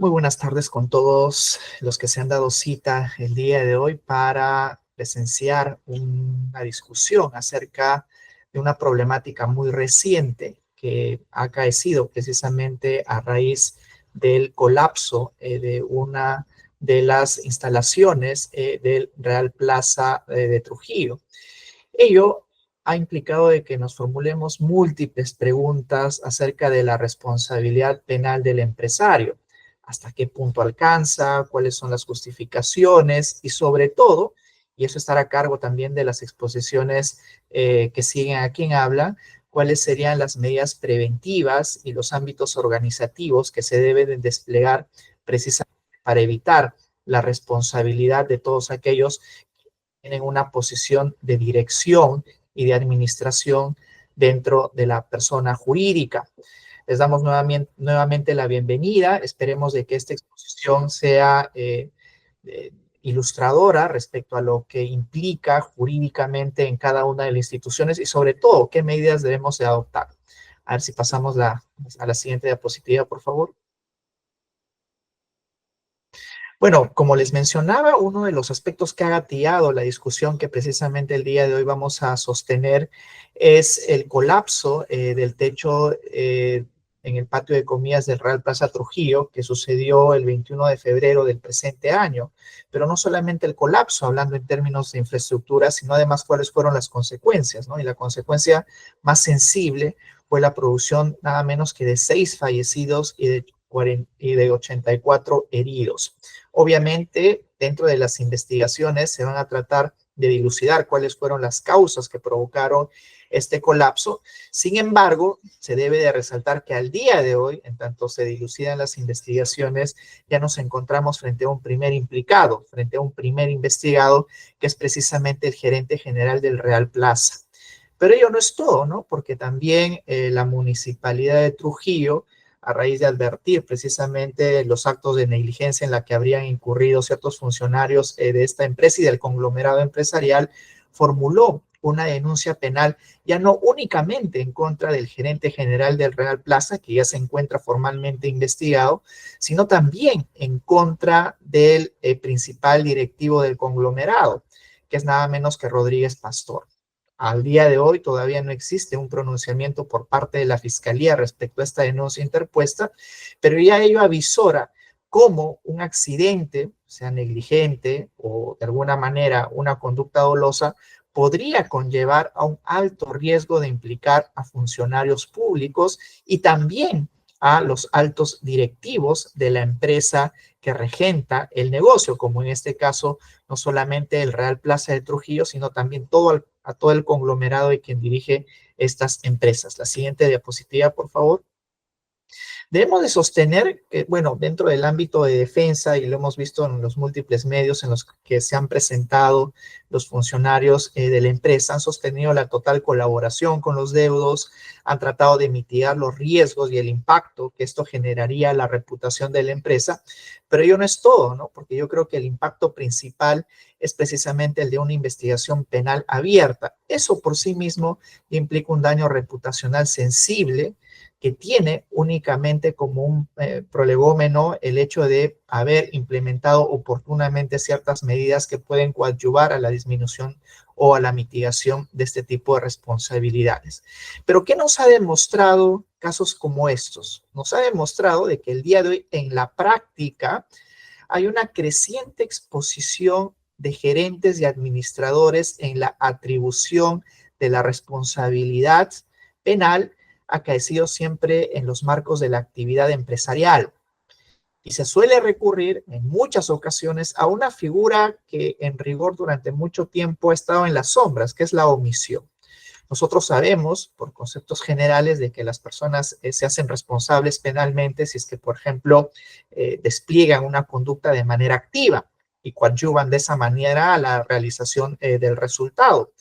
Muy buenas tardes con todos los que se han dado cita el día de hoy para presenciar una discusión acerca de una problemática muy reciente que ha acaecido precisamente a raíz del colapso de una de las instalaciones del Real Plaza de Trujillo. Ello ha implicado de que nos formulemos múltiples preguntas acerca de la responsabilidad penal del empresario. ¿Hasta qué punto alcanza? ¿Cuáles son las justificaciones? Y sobre todo, y eso estará a cargo también de las exposiciones que siguen a quien habla, cuáles serían las medidas preventivas y los ámbitos organizativos que se deben desplegar precisamente para evitar la responsabilidad de todos aquellos tienen una posición de dirección y de administración dentro de la persona jurídica. Les damos nuevamente la bienvenida. Esperemos de que esta exposición sea ilustradora respecto a lo que implica jurídicamente en cada una de las instituciones y sobre todo qué medidas debemos de adoptar. A ver si pasamos a la siguiente diapositiva, por favor. Bueno, como les mencionaba, uno de los aspectos que ha gatillado la discusión que precisamente el día de hoy vamos a sostener es el colapso del techo en el patio de comidas del Real Plaza Trujillo, que sucedió el 21 de febrero del presente año. Pero no solamente el colapso, hablando en términos de infraestructura, sino además cuáles fueron las consecuencias, ¿no? Y la consecuencia más sensible fue la producción nada menos que de 6 fallecidos y de 84 heridos. Obviamente, dentro de las investigaciones se van a tratar de dilucidar cuáles fueron las causas que provocaron este colapso. Sin embargo, se debe de resaltar que al día de hoy, en tanto se dilucidan las investigaciones, ya nos encontramos frente a un primer implicado, frente a un primer investigado, que es precisamente el gerente general del Real Plaza. Pero ello no es todo, ¿no? Porque también la municipalidad de Trujillo, a raíz de advertir precisamente los actos de negligencia en la que habrían incurrido ciertos funcionarios de esta empresa y del conglomerado empresarial, formuló una denuncia penal ya no únicamente en contra del gerente general del Real Plaza, que ya se encuentra formalmente investigado, sino también en contra del principal directivo del conglomerado, que es nada menos que Rodríguez Pastor. Al día de hoy todavía no existe un pronunciamiento por parte de la Fiscalía respecto a esta denuncia interpuesta, pero ya ello avisora cómo un accidente, sea negligente o de alguna manera una conducta dolosa, podría conllevar a un alto riesgo de implicar a funcionarios públicos y también a los altos directivos de la empresa que regenta el negocio, como en este caso no solamente el Real Plaza de Trujillo, sino también a todo el conglomerado de quien dirige estas empresas. La siguiente diapositiva, por favor. Debemos de sostener que, bueno, dentro del ámbito de defensa, y lo hemos visto en los múltiples medios en los que se han presentado los funcionarios de la empresa, han sostenido la total colaboración con los deudos, han tratado de mitigar los riesgos y el impacto que esto generaría a la reputación de la empresa, pero ello no es todo, ¿no? Porque yo creo que el impacto principal es precisamente el de una investigación penal abierta. Eso por sí mismo implica un daño reputacional sensible, que tiene únicamente como un prolegómeno el hecho de haber implementado oportunamente ciertas medidas que pueden coadyuvar a la disminución o a la mitigación de este tipo de responsabilidades. Pero ¿qué nos ha demostrado casos como estos? Nos ha demostrado de que el día de hoy en la práctica hay una creciente exposición de gerentes y administradores en la atribución de la responsabilidad penal acaecido siempre en los marcos de la actividad empresarial. Y se suele recurrir en muchas ocasiones a una figura que en rigor durante mucho tiempo ha estado en las sombras, que es la omisión. Nosotros sabemos, por conceptos generales, de que las personas se hacen responsables penalmente si es que, por ejemplo, despliegan una conducta de manera activa y coadyuvan de esa manera a la realización del resultado.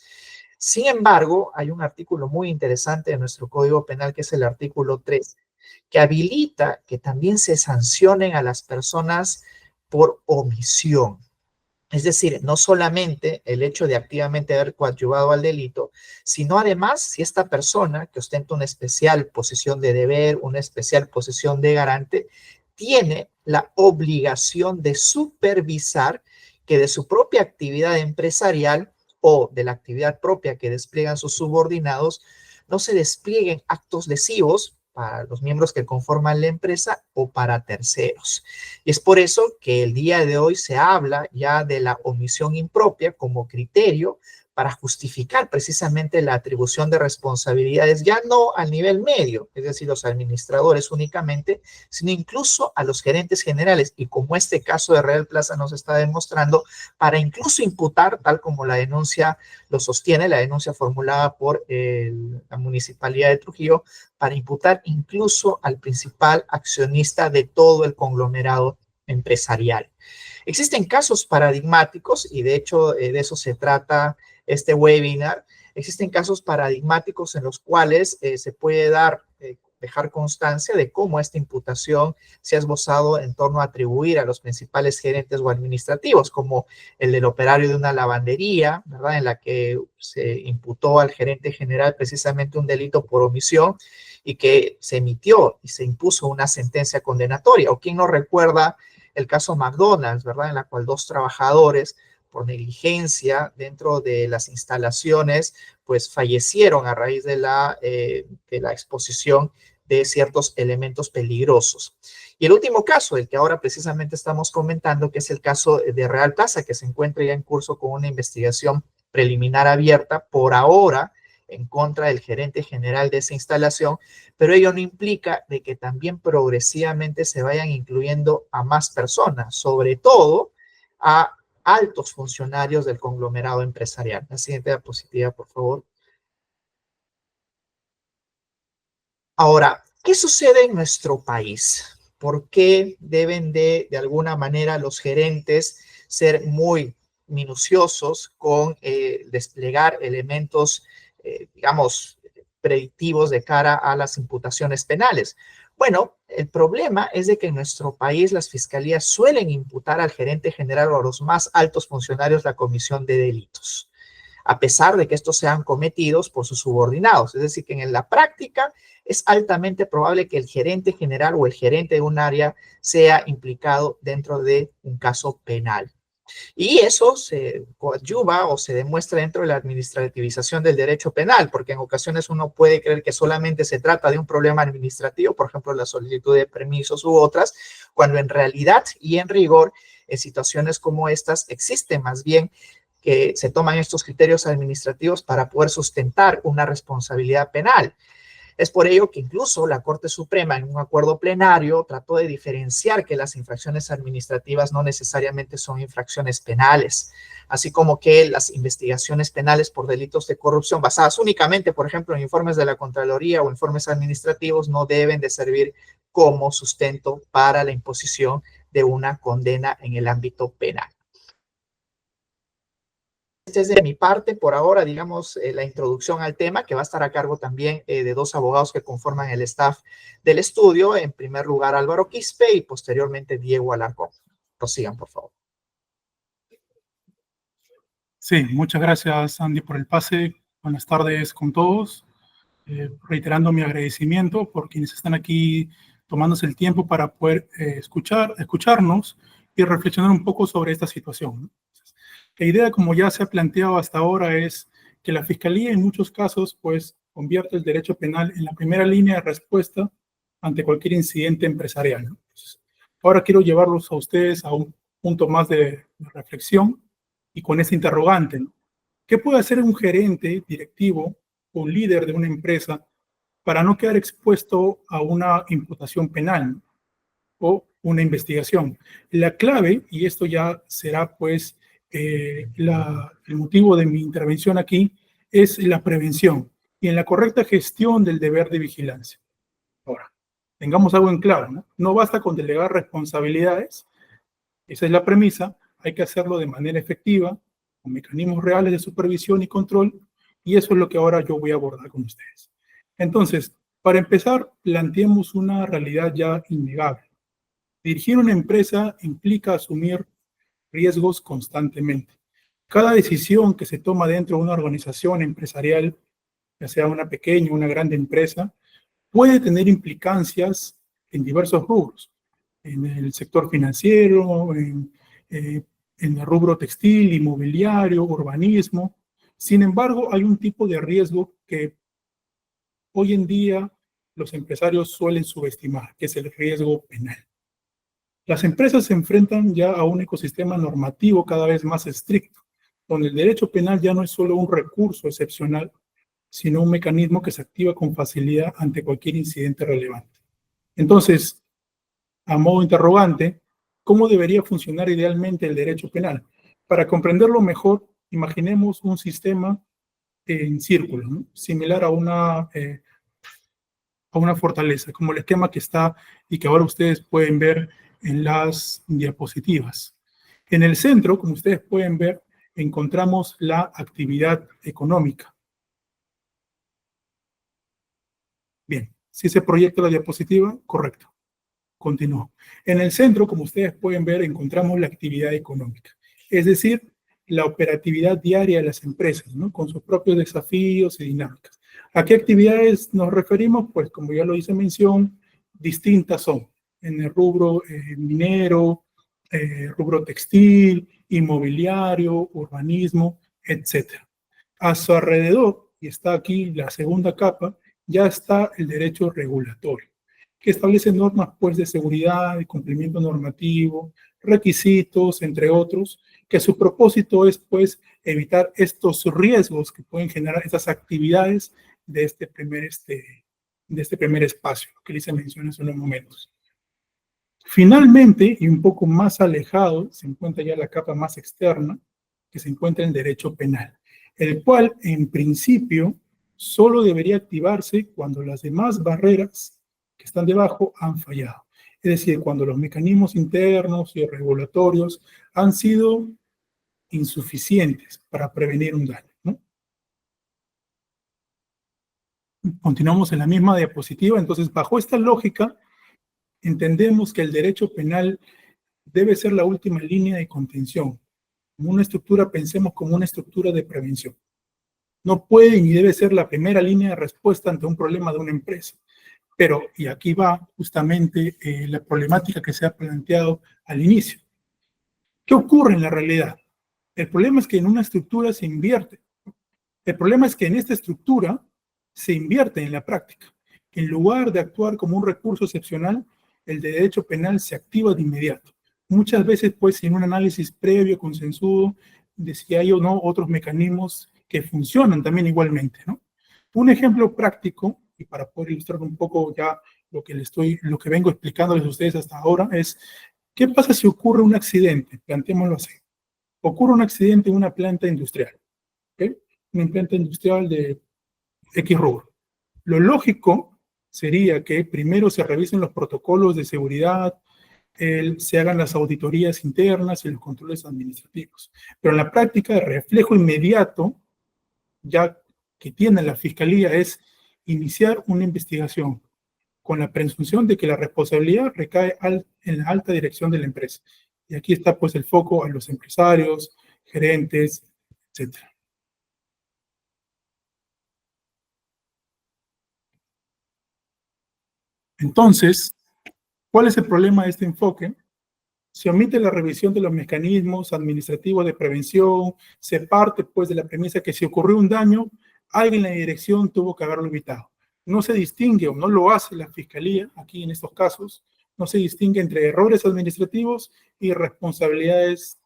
Sin embargo, hay un artículo muy interesante de nuestro Código Penal, que es el artículo 3, que habilita que también se sancionen a las personas por omisión. Es decir, no solamente el hecho de activamente haber coadyuvado al delito, sino además si esta persona que ostenta una especial posición de deber, una especial posición de garante, tiene la obligación de supervisar que de su propia actividad empresarial o de la actividad propia que despliegan sus subordinados, no se desplieguen actos lesivos para los miembros que conforman la empresa o para terceros. Y es por eso que el día de hoy se habla ya de la omisión impropia como criterio para justificar precisamente la atribución de responsabilidades, ya no al nivel medio, es decir, los administradores únicamente, sino incluso a los gerentes generales. Y como este caso de Real Plaza nos está demostrando, para incluso imputar, tal como la denuncia lo sostiene, la denuncia formulada por la Municipalidad de Trujillo, para imputar incluso al principal accionista de todo el conglomerado empresarial. Existen casos paradigmáticos y de hecho de eso se trata este webinar. Existen casos paradigmáticos en los cuales se puede dejar constancia de cómo esta imputación se ha esbozado en torno a atribuir a los principales gerentes o administrativos, como el del operario de una lavandería, ¿verdad? En la que se imputó al gerente general precisamente un delito por omisión y que se emitió y se impuso una sentencia condenatoria. O quién no recuerda el caso McDonald's, ¿verdad? En la cual dos trabajadores por negligencia dentro de las instalaciones, pues fallecieron a raíz de la exposición de ciertos elementos peligrosos. Y el último caso, el que ahora precisamente estamos comentando, que es el caso de Real Plaza, que se encuentra ya en curso con una investigación preliminar abierta por ahora en contra del gerente general de esa instalación, pero ello no implica de que también progresivamente se vayan incluyendo a más personas, sobre todo a altos funcionarios del conglomerado empresarial. La siguiente diapositiva, por favor. Ahora, ¿qué sucede en nuestro país? ¿Por qué deben de alguna manera los gerentes ser muy minuciosos con desplegar elementos, digamos, predictivos de cara a las imputaciones penales? Bueno, el problema es de que en nuestro país las fiscalías suelen imputar al gerente general o a los más altos funcionarios la comisión de delitos, a pesar de que estos sean cometidos por sus subordinados. Es decir, que en la práctica es altamente probable que el gerente general o el gerente de un área sea implicado dentro de un caso penal. Y eso se coadyuva o se demuestra dentro de la administrativización del derecho penal, porque en ocasiones uno puede creer que solamente se trata de un problema administrativo, por ejemplo, la solicitud de permisos u otras, cuando en realidad y en rigor, en situaciones como estas, existe más bien que se toman estos criterios administrativos para poder sustentar una responsabilidad penal. Es por ello que incluso la Corte Suprema en un acuerdo plenario trató de diferenciar que las infracciones administrativas no necesariamente son infracciones penales, así como que las investigaciones penales por delitos de corrupción basadas únicamente, por ejemplo, en informes de la Contraloría o informes administrativos no deben de servir como sustento para la imposición de una condena en el ámbito penal. Esta es de mi parte, por ahora, digamos, la introducción al tema, que va a estar a cargo también de dos abogados que conforman el staff del estudio. En primer lugar, Álvaro Quispe y posteriormente Diego Alarcón. Prosigan, por favor. Sí, muchas gracias, Andy, por el pase. Buenas tardes con todos. Reiterando mi agradecimiento por quienes están aquí tomándose el tiempo para poder escucharnos y reflexionar un poco sobre esta situación, ¿no? La idea, como ya se ha planteado hasta ahora, es que la Fiscalía en muchos casos pues convierte el derecho penal en la primera línea de respuesta ante cualquier incidente empresarial, ¿no? Entonces, ahora quiero llevarlos a ustedes a un punto más de reflexión y con ese interrogante, ¿no? ¿Qué puede hacer un gerente directivo o líder de una empresa para no quedar expuesto a una imputación penal, ¿no? O una investigación? La clave, y esto ya será pues el motivo de mi intervención aquí, es la prevención y en la correcta gestión del deber de vigilancia. Ahora, tengamos algo en claro, ¿no? No basta con delegar responsabilidades, esa es la premisa, hay que hacerlo de manera efectiva, con mecanismos reales de supervisión y control, y eso es lo que ahora yo voy a abordar con ustedes. Entonces, para empezar, planteemos una realidad ya innegable. Dirigir una empresa implica asumir riesgos constantemente. Cada decisión que se toma dentro de una organización empresarial, ya sea una pequeña o una grande empresa, puede tener implicancias en diversos rubros. en el sector financiero, en el rubro textil, inmobiliario, urbanismo. Sin embargo, hay un tipo de riesgo que hoy en día los empresarios suelen subestimar, que es el riesgo penal. Las empresas se enfrentan ya a un ecosistema normativo cada vez más estricto, donde el derecho penal ya no es solo un recurso excepcional, sino un mecanismo que se activa con facilidad ante cualquier incidente relevante. Entonces, a modo interrogante, ¿cómo debería funcionar idealmente el derecho penal? Para comprenderlo mejor, imaginemos un sistema en círculo, ¿no? Similar a una fortaleza, como el esquema que está y que ahora ustedes pueden ver en las diapositivas. En el centro, como ustedes pueden ver, encontramos la actividad económica. Bien, si se proyecta la diapositiva, correcto. Continúo. En el centro, como ustedes pueden ver, encontramos la actividad económica, es decir, la operatividad diaria de las empresas, ¿no? Con sus propios desafíos y dinámicas. ¿A qué actividades nos referimos? Pues, como ya lo hice mención, distintas son en el rubro minero, rubro textil, inmobiliario, urbanismo, etc. A su alrededor, y está aquí la segunda capa, ya está el derecho regulatorio, que establece normas pues de seguridad, de cumplimiento normativo, requisitos, entre otros, que su propósito es pues evitar estos riesgos que pueden generar estas actividades de este primer espacio que les mencioné hace unos momentos. Finalmente, y un poco más alejado, se encuentra ya la capa más externa, que se encuentra en derecho penal, el cual en principio solo debería activarse cuando las demás barreras que están debajo han fallado. Es decir, cuando los mecanismos internos y regulatorios han sido insuficientes para prevenir un daño, ¿no? Continuamos en la misma diapositiva. Entonces, bajo esta lógica, entendemos que el derecho penal debe ser la última línea de contención. Como una estructura, pensemos como una estructura de prevención. No puede ni debe ser la primera línea de respuesta ante un problema de una empresa. Pero, y aquí va justamente la problemática que se ha planteado al inicio. ¿Qué ocurre en la realidad? El problema es que en una estructura se invierte. El problema es que en esta estructura se invierte en la práctica. En lugar de actuar como un recurso excepcional, el derecho penal se activa de inmediato. Muchas veces, pues, sin un análisis previo, consensuado, de si hay o no otros mecanismos que funcionan también igualmente, ¿no? Un ejemplo práctico, y para poder ilustrar un poco ya lo que vengo explicándoles a ustedes hasta ahora, es ¿qué pasa si ocurre un accidente? Planteémoslo así. Ocurre un accidente en una planta industrial, ¿ok? Una planta industrial de X rubro. Lo lógico sería que primero se revisen los protocolos de seguridad, se hagan las auditorías internas y los controles administrativos. Pero en la práctica, el reflejo inmediato, ya que tiene la fiscalía, es iniciar una investigación con la presunción de que la responsabilidad recae en la alta dirección de la empresa. Y aquí está pues el foco a los empresarios, gerentes, etc. Entonces, ¿cuál es el problema de este enfoque? Se omite la revisión de los mecanismos administrativos de prevención, se parte pues de la premisa que si ocurrió un daño, alguien en la dirección tuvo que haberlo evitado. No se distingue o no lo hace la fiscalía, aquí en estos casos, no se distingue entre errores administrativos y responsabilidades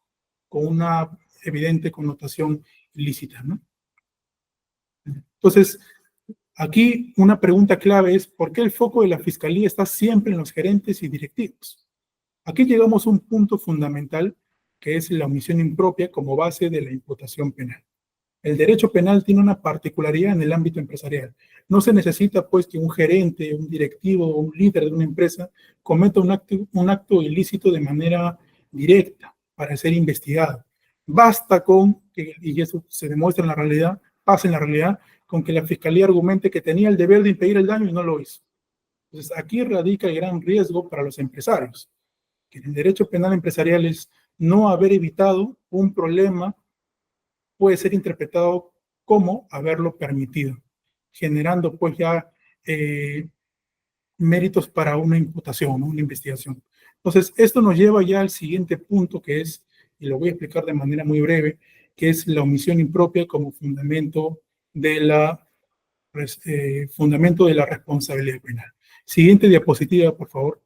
con una evidente connotación ilícita, ¿no? Entonces, aquí una pregunta clave es, ¿por qué el foco de la fiscalía está siempre en los gerentes y directivos? Aquí llegamos a un punto fundamental, que es la omisión impropia como base de la imputación penal. El derecho penal tiene una particularidad en el ámbito empresarial. No se necesita, pues, que un gerente, un directivo o un líder de una empresa cometa un acto ilícito de manera directa para ser investigado. Basta con, y eso se demuestra en la realidad, pasa en la realidad, con que la fiscalía argumente que tenía el deber de impedir el daño y no lo hizo. Entonces, aquí radica el gran riesgo para los empresarios, que en el derecho penal empresarial es no haber evitado un problema puede ser interpretado como haberlo permitido, generando pues ya méritos para una imputación, ¿no? Una investigación. Entonces, esto nos lleva ya al siguiente punto, que es, y lo voy a explicar de manera muy breve, que es la omisión impropia como fundamento de la responsabilidad penal. Siguiente diapositiva, por favor.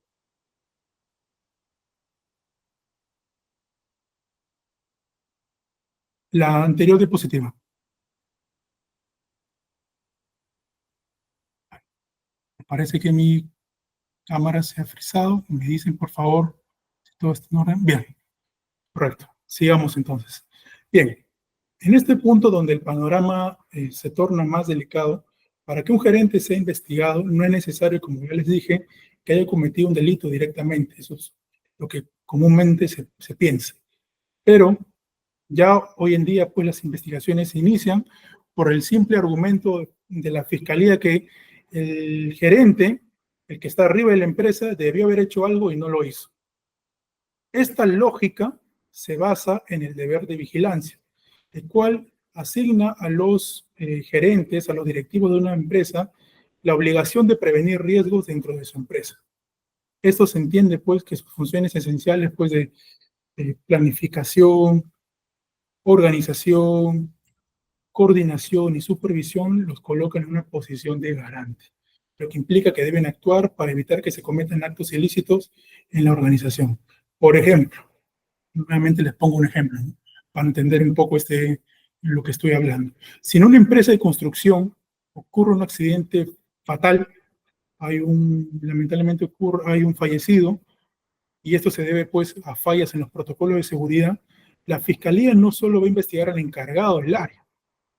La anterior diapositiva. Parece que mi cámara se ha frizado. Me dicen, por favor, si todo está en orden. Bien, correcto. Sigamos entonces. Bien, en este punto donde el panorama se torna más delicado, para que un gerente sea investigado, no es necesario, como ya les dije, que haya cometido un delito directamente. Eso es lo que comúnmente se piensa. Pero ya hoy en día, pues las investigaciones se inician por el simple argumento de la fiscalía que el gerente, el que está arriba de la empresa, debió haber hecho algo y no lo hizo. Esta lógica se basa en el deber de vigilancia, el cual asigna a los gerentes, a los directivos de una empresa, la obligación de prevenir riesgos dentro de su empresa. Esto se entiende, pues, que sus funciones esenciales, pues, de planificación, organización, coordinación y supervisión los colocan en una posición de garante, lo que implica que deben actuar para evitar que se cometan actos ilícitos en la organización. Por ejemplo, nuevamente les pongo un ejemplo, ¿no? Para entender un poco lo que estoy hablando. Si en una empresa de construcción ocurre un accidente fatal, lamentablemente hay un fallecido, y esto se debe pues a fallas en los protocolos de seguridad, la fiscalía no solo va a investigar al encargado del área,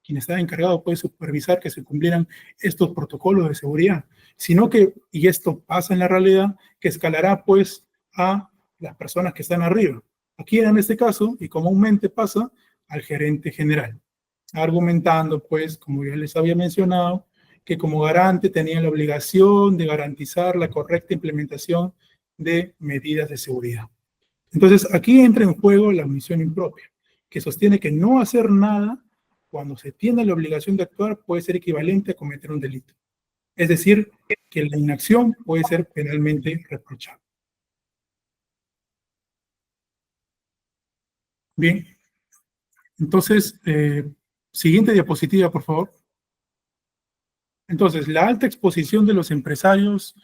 quien está encargado puede supervisar que se cumplieran estos protocolos de seguridad, sino que, y esto pasa en la realidad, que escalará pues a las personas que están arriba. Aquí en este caso, y comúnmente pasa, al gerente general, argumentando pues, como ya les había mencionado, que como garante tenía la obligación de garantizar la correcta implementación de medidas de seguridad. Entonces, aquí entra en juego la omisión impropia, que sostiene que no hacer nada cuando se tiene la obligación de actuar puede ser equivalente a cometer un delito. Es decir, que la inacción puede ser penalmente reprochable. Bien, entonces, siguiente diapositiva, por favor. Entonces, la alta exposición de los empresarios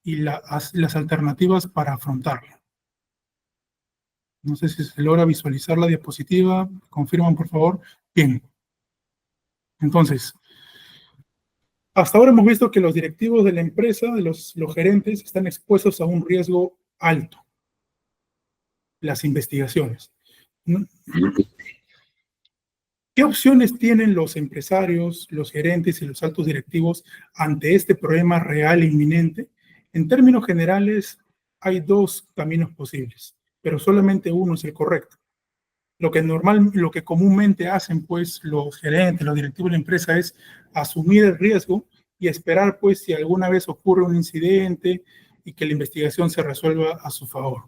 y las alternativas para afrontarla. No sé si se logra visualizar la diapositiva. Confirman, por favor. Bien. Entonces, hasta ahora hemos visto que los directivos de la empresa, de los gerentes, están expuestos a un riesgo alto. Las investigaciones. ¿Qué opciones tienen los empresarios, los gerentes y los altos directivos ante este problema real e inminente? En términos generales, hay dos caminos posibles, pero solamente uno es el correcto. Lo que comúnmente hacen pues los gerentes, los directivos de la empresa es asumir el riesgo y esperar pues si alguna vez ocurre un incidente y que la investigación se resuelva a su favor.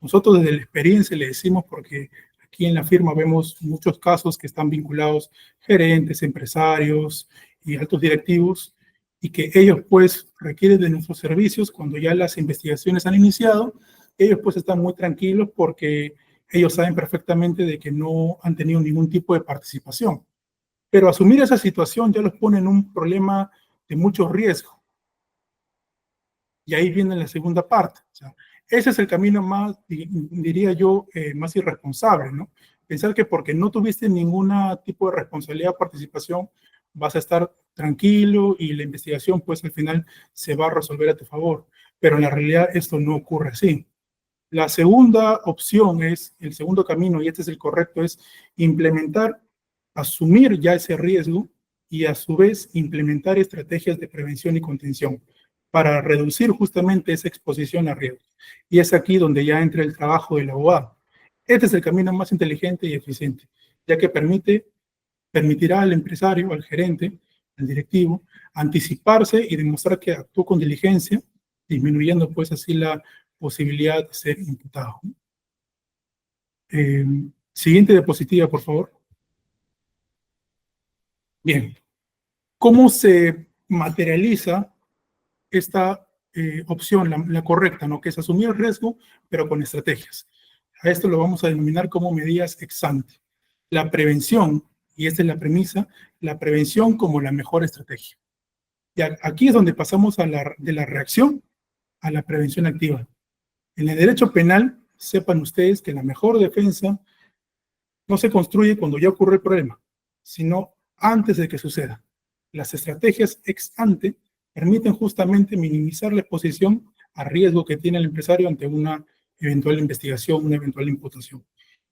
Nosotros desde la experiencia le decimos, porque aquí en la firma vemos muchos casos que están vinculados gerentes, empresarios y altos directivos, y que ellos pues requieren de nuestros servicios cuando ya las investigaciones han iniciado. Ellos pues están muy tranquilos porque ellos saben perfectamente de que no han tenido ningún tipo de participación. Pero asumir esa situación ya los pone en un problema de mucho riesgo. Y ahí viene la segunda parte. O sea, ese es el camino más, diría yo, más irresponsable, ¿no? Pensar que porque no tuviste ningún tipo de responsabilidad o participación, vas a estar tranquilo y la investigación, pues al final se va a resolver a tu favor. Pero en la realidad esto no ocurre así. La segunda opción es, el segundo camino, y este es el correcto, es implementar, asumir ya ese riesgo y a su vez implementar estrategias de prevención y contención para reducir justamente esa exposición a riesgos. Y es aquí donde ya entra el trabajo del abogado. Este es el camino más inteligente y eficiente, ya que permitirá al empresario, al gerente, al directivo, anticiparse y demostrar que actuó con diligencia, disminuyendo pues así la posibilidad de ser imputado. Siguiente diapositiva, por favor. Bien. ¿Cómo se materializa esta opción, la correcta, ¿no? Que es asumir el riesgo, pero con estrategias. A esto lo vamos a denominar como medidas ex ante. La prevención, y esta es la premisa, la prevención como la mejor estrategia. Y aquí es donde pasamos de la reacción a la prevención activa. En el derecho penal, sepan ustedes que la mejor defensa no se construye cuando ya ocurre el problema, sino antes de que suceda. Las estrategias ex ante permiten justamente minimizar la exposición a riesgo que tiene el empresario ante una eventual investigación, una eventual imputación.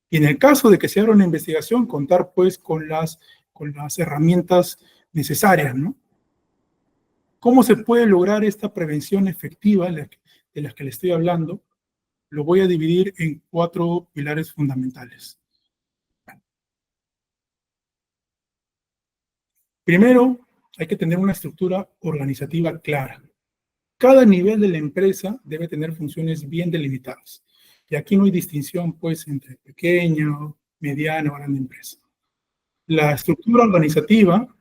Y en el caso de que se abra una investigación, contar pues con las herramientas necesarias, ¿no? ¿Cómo se puede lograr esta prevención efectiva de las que le estoy hablando? Lo voy a dividir en 4 pilares fundamentales. Primero, hay que tener una estructura organizativa clara. Cada nivel de la empresa debe tener funciones bien delimitadas. Y aquí no hay distinción, pues, entre pequeña, mediana o grande empresa. La estructura organizativa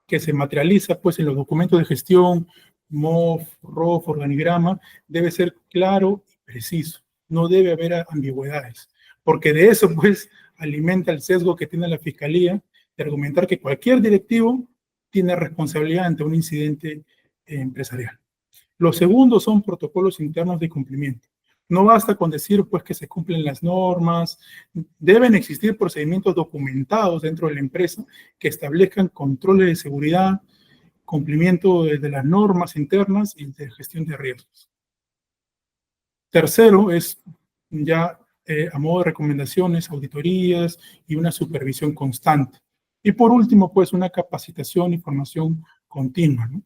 que se materializa, pues, en los documentos de gestión, MOF, ROF, organigrama, debe ser claro y preciso. No debe haber ambigüedades, porque de eso, pues, alimenta el sesgo que tiene la Fiscalía de argumentar que cualquier directivo tiene responsabilidad ante un incidente empresarial. Los segundos son protocolos internos de cumplimiento. No basta con decir pues que se cumplen las normas, deben existir procedimientos documentados dentro de la empresa que establezcan controles de seguridad, cumplimiento de las normas internas y de gestión de riesgos. Tercero es ya a modo de recomendaciones, auditorías y una supervisión constante. Y por último, pues una capacitación y formación continua, ¿no?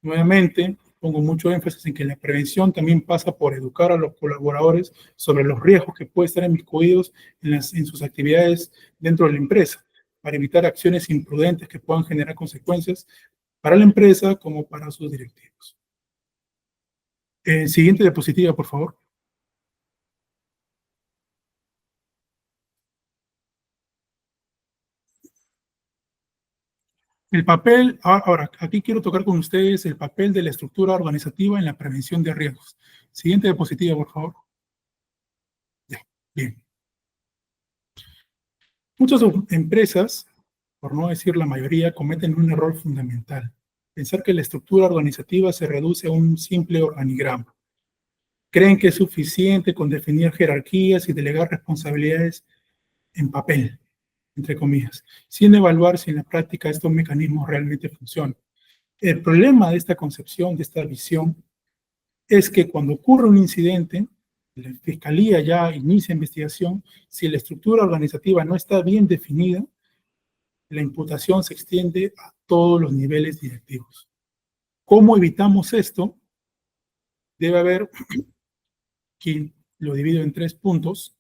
Nuevamente, pongo mucho énfasis en que la prevención también pasa por educar a los colaboradores sobre los riesgos que pueden estar inmiscuidos en sus actividades dentro de la empresa, para evitar acciones imprudentes que puedan generar consecuencias para la empresa como para sus directivos. Siguiente diapositiva, por favor. El papel, ahora, aquí quiero tocar con ustedes el papel de la estructura organizativa en la prevención de riesgos. Siguiente diapositiva, por favor. Ya, bien. Muchas empresas, por no decir la mayoría, cometen un error fundamental. Pensar que la estructura organizativa se reduce a un simple organigrama. Creen que es suficiente con definir jerarquías y delegar responsabilidades en papel, entre comillas, sin evaluar si en la práctica estos mecanismos realmente funcionan. El problema de esta concepción, de esta visión, es que cuando ocurre un incidente, la Fiscalía ya inicia investigación, si la estructura organizativa no está bien definida, la imputación se extiende a todos los niveles directivos. ¿Cómo evitamos esto? Debe haber, aquí lo divido en 3 puntos,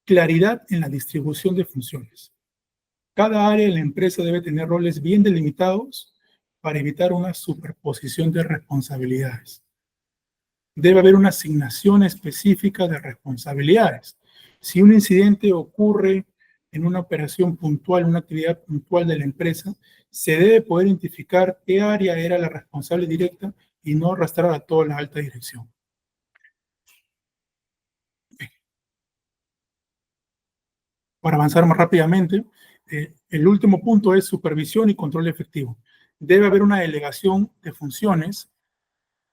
claridad en la distribución de funciones. Cada área de la empresa debe tener roles bien delimitados para evitar una superposición de responsabilidades. Debe haber una asignación específica de responsabilidades. Si un incidente ocurre en una operación puntual, una actividad puntual de la empresa, se debe poder identificar qué área era la responsable directa y no arrastrar a toda la alta dirección. Para avanzar más rápidamente, el último punto es supervisión y control efectivo. Debe haber una delegación de funciones,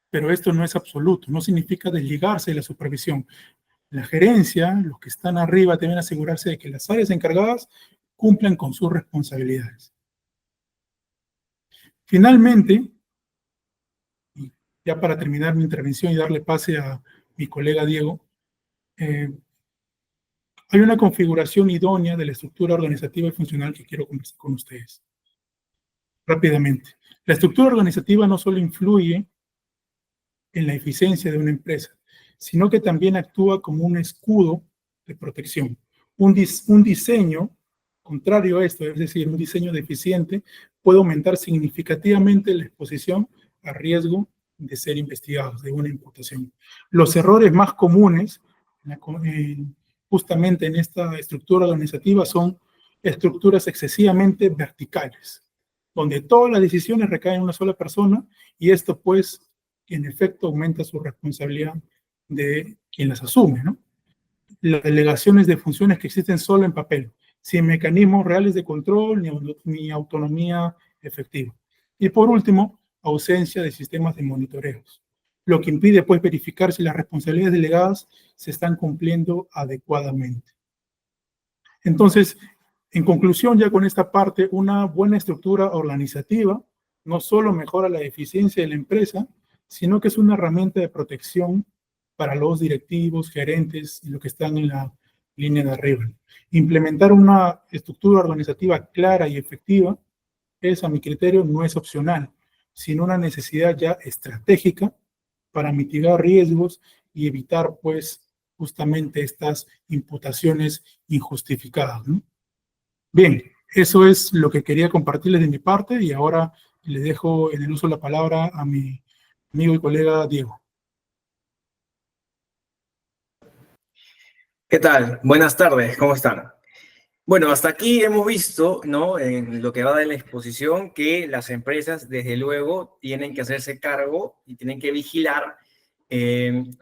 pero esto no es absoluto, no significa desligarse de la supervisión. La gerencia, los que están arriba, deben asegurarse de que las áreas encargadas cumplan con sus responsabilidades. Finalmente, y ya para terminar mi intervención y darle pase a mi colega Diego, hay una configuración idónea de la estructura organizativa y funcional que quiero conversar con ustedes. Rápidamente. La estructura organizativa no solo influye en la eficiencia de una empresa, sino que también actúa como un escudo de protección. Un diseño contrario a esto, es decir, un diseño deficiente, puede aumentar significativamente la exposición a riesgo de ser investigados, de una imputación. Los errores más comunes justamente en esta estructura organizativa son estructuras excesivamente verticales, donde todas las decisiones recaen en una sola persona y esto pues y en efecto aumenta su responsabilidad de quien las asume, ¿no? Las delegaciones de funciones que existen solo en papel, sin mecanismos reales de control ni autonomía efectiva. Y por último, ausencia de sistemas de monitoreos, lo que impide pues verificar si las responsabilidades delegadas se están cumpliendo adecuadamente. Entonces, en conclusión, ya con esta parte, una buena estructura organizativa no solo mejora la eficiencia de la empresa, sino que es una herramienta de protección para los directivos, gerentes y los que están en la línea de arriba. Implementar una estructura organizativa clara y efectiva es, a mi criterio, no es opcional, sino una necesidad ya estratégica para mitigar riesgos y evitar, pues, justamente estas imputaciones injustificadas, ¿no? Bien, eso es lo que quería compartirles de mi parte y ahora le dejo en el uso la palabra a mi amigo y colega Diego. ¿Qué tal? Buenas tardes, ¿cómo están? Bueno, hasta aquí hemos visto, ¿no? En lo que va de la exposición, que las empresas, desde luego, tienen que hacerse cargo y tienen que vigilar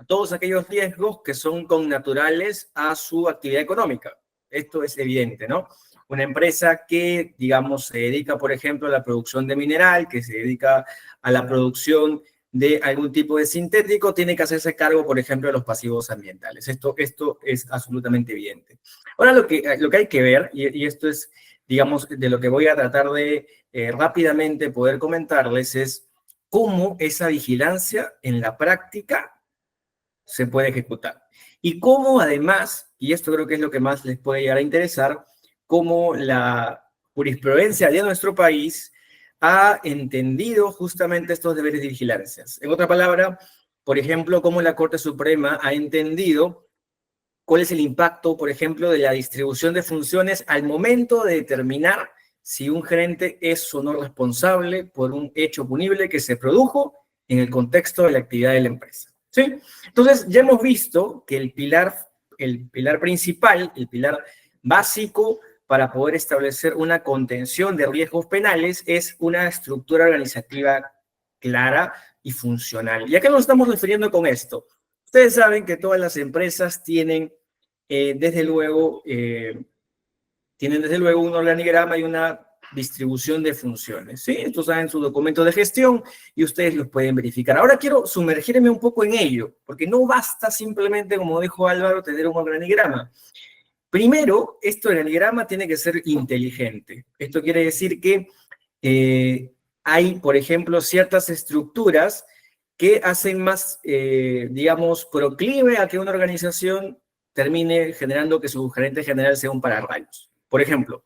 todos aquellos riesgos que son connaturales a su actividad económica. Esto es evidente, ¿no? Una empresa que, digamos, se dedica, por ejemplo, a la producción de mineral, que se dedica a la producción de algún tipo de sintético, tiene que hacerse cargo, por ejemplo, de los pasivos ambientales. Esto es absolutamente evidente. Ahora, lo que hay que ver, y esto es, digamos, de lo que voy a tratar de rápidamente poder comentarles, es cómo esa vigilancia en la práctica se puede ejecutar. Y cómo, además, y esto creo que es lo que más les puede llegar a interesar, cómo la jurisprudencia de nuestro país ha entendido justamente estos deberes de vigilancia. En otra palabra, por ejemplo, cómo la Corte Suprema ha entendido cuál es el impacto, por ejemplo, de la distribución de funciones al momento de determinar si un gerente es o no responsable por un hecho punible que se produjo en el contexto de la actividad de la empresa. ¿Sí? Entonces, ya hemos visto que el pilar principal, el pilar básico para poder establecer una contención de riesgos penales es una estructura organizativa clara y funcional. ¿Y a qué nos estamos refiriendo con esto? Ustedes saben que todas las empresas tienen, desde luego, un organigrama y una distribución de funciones, ¿sí? Estos están en su documento de gestión y ustedes los pueden verificar. Ahora quiero sumergirme un poco en ello, porque no basta simplemente, como dijo Álvaro, tener un organigrama. Primero, este organigrama tiene que ser inteligente. Esto quiere decir que hay, por ejemplo, ciertas estructuras que hacen más, digamos, proclive a que una organización termine generando que su gerente general sea un pararrayos. Por ejemplo,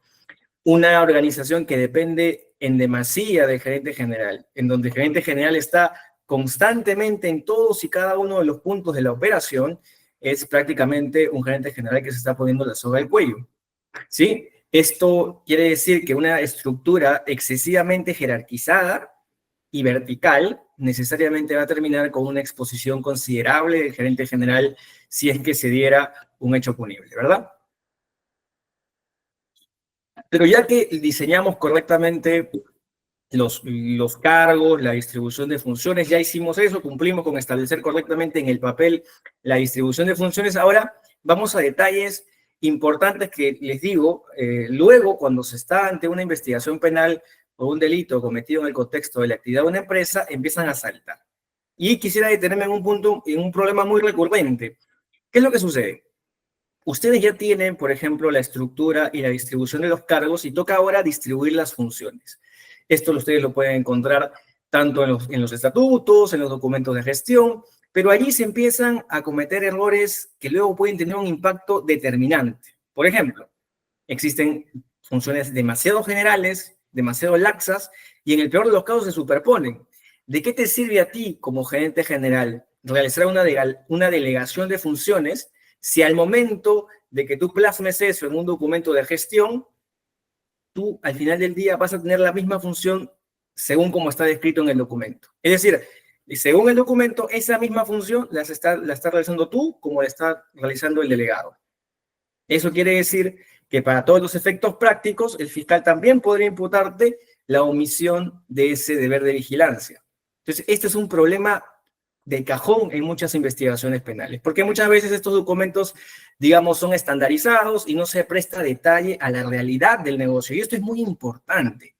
una organización que depende en demasía del gerente general, en donde el gerente general está constantemente en todos y cada uno de los puntos de la operación, es prácticamente un gerente general que se está poniendo la soga al cuello, ¿sí? Esto quiere decir que una estructura excesivamente jerarquizada y vertical necesariamente va a terminar con una exposición considerable del gerente general si es que se diera un hecho punible, ¿verdad? Pero ya que diseñamos correctamente los cargos, la distribución de funciones, ya hicimos eso, cumplimos con establecer correctamente en el papel la distribución de funciones. Ahora vamos a detalles importantes que les digo, luego cuando se está ante una investigación penal o un delito cometido en el contexto de la actividad de una empresa, empiezan a saltar. Y quisiera detenerme en un punto, en un problema muy recurrente. ¿Qué es lo que sucede? Ustedes ya tienen, por ejemplo, la estructura y la distribución de los cargos y toca ahora distribuir las funciones. Esto ustedes lo pueden encontrar tanto en los estatutos, en los documentos de gestión, pero allí se empiezan a cometer errores que luego pueden tener un impacto determinante. Por ejemplo, existen funciones demasiado generales, demasiado laxas, y en el peor de los casos se superponen. ¿De qué te sirve a ti, como gerente general, realizar una delegación de funciones si al momento de que tú plasmes eso en un documento de gestión, tú al final del día vas a tener la misma función según como está descrito en el documento? Es decir, según el documento, esa misma función la está realizando tú como la está realizando el delegado. Eso quiere decir que para todos los efectos prácticos, el fiscal también podría imputarte la omisión de ese deber de vigilancia. Entonces, este es un problema de cajón en muchas investigaciones penales, porque muchas veces estos documentos, digamos, son estandarizados y no se presta detalle a la realidad del negocio. Y esto es muy importante.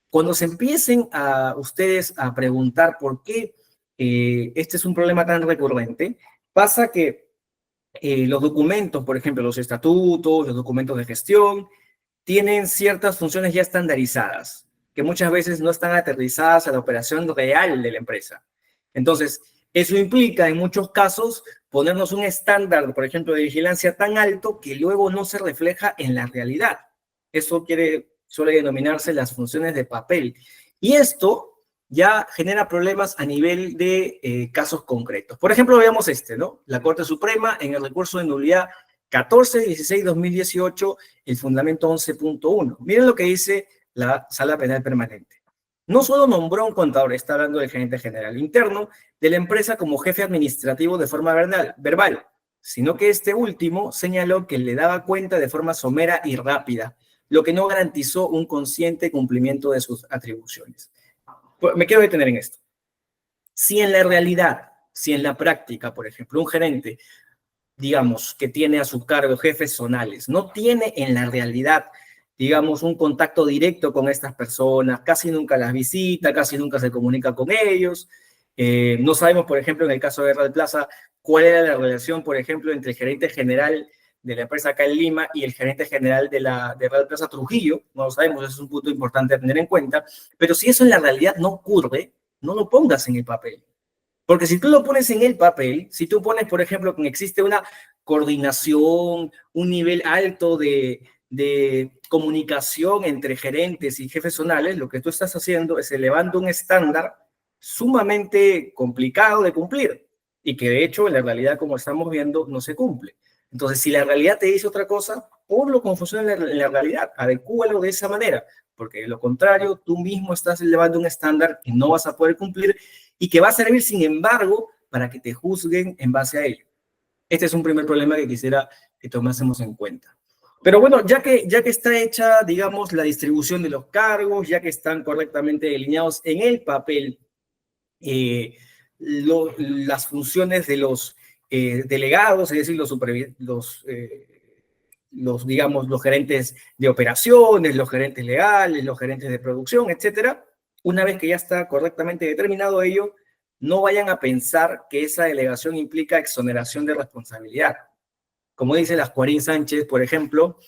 Cuando se empiecen a ustedes a preguntar por qué este es un problema tan recurrente, pasa que los documentos, por ejemplo, los estatutos, los documentos de gestión, tienen ciertas funciones ya estandarizadas, que muchas veces no están aterrizadas a la operación real de la empresa. Entonces, eso implica en muchos casos ponernos un estándar, por ejemplo, de vigilancia tan alto que luego no se refleja en la realidad. Eso suele denominarse las funciones de papel. Y esto ya genera problemas a nivel de casos concretos. Por ejemplo, veamos ¿no? La Corte Suprema en el recurso de nulidad 14-16-2018, el fundamento 11.1. Miren lo que dice la Sala Penal Permanente. No solo nombró a un contador, está hablando del gerente general interno de la empresa como jefe administrativo de forma verbal, sino que este último señaló que le daba cuenta de forma somera y rápida, lo que no garantizó un consciente cumplimiento de sus atribuciones. Me quiero detener en esto. Si en la realidad, si en la práctica, por ejemplo, un gerente, digamos, que tiene a su cargo jefes zonales, no tiene en la realidad, digamos, un contacto directo con estas personas, casi nunca las visita, casi nunca se comunica con ellos. No sabemos, por ejemplo, en el caso de Real Plaza, cuál era la relación, por ejemplo, entre el gerente general de la empresa acá en Lima y el gerente general de Real Plaza Trujillo. No lo sabemos, ese es un punto importante a tener en cuenta. Pero si eso en la realidad no ocurre, no lo pongas en el papel. Porque si tú lo pones en el papel, si tú pones, por ejemplo, que existe una coordinación, un nivel alto de comunicación entre gerentes y jefes zonales, lo que tú estás haciendo es elevando un estándar sumamente complicado de cumplir y que de hecho en la realidad, como estamos viendo, no se cumple. Entonces, si la realidad te dice otra cosa, ponlo como funciona en la realidad, adecúalo de esa manera, porque de lo contrario, tú mismo estás elevando un estándar que no vas a poder cumplir y que va a servir, sin embargo, para que te juzguen en base a ello. Este es un primer problema que quisiera que tomásemos en cuenta. Pero bueno, ya que está hecha, digamos, la distribución de los cargos, ya que están correctamente delineados en el papel las funciones de los delegados, es decir, digamos, los gerentes de operaciones, los gerentes legales, los gerentes de producción, etcétera. Una vez que ya está correctamente determinado ello, no vayan a pensar que esa delegación implica exoneración de responsabilidad. Como dice Lascuarín Sánchez, por ejemplo,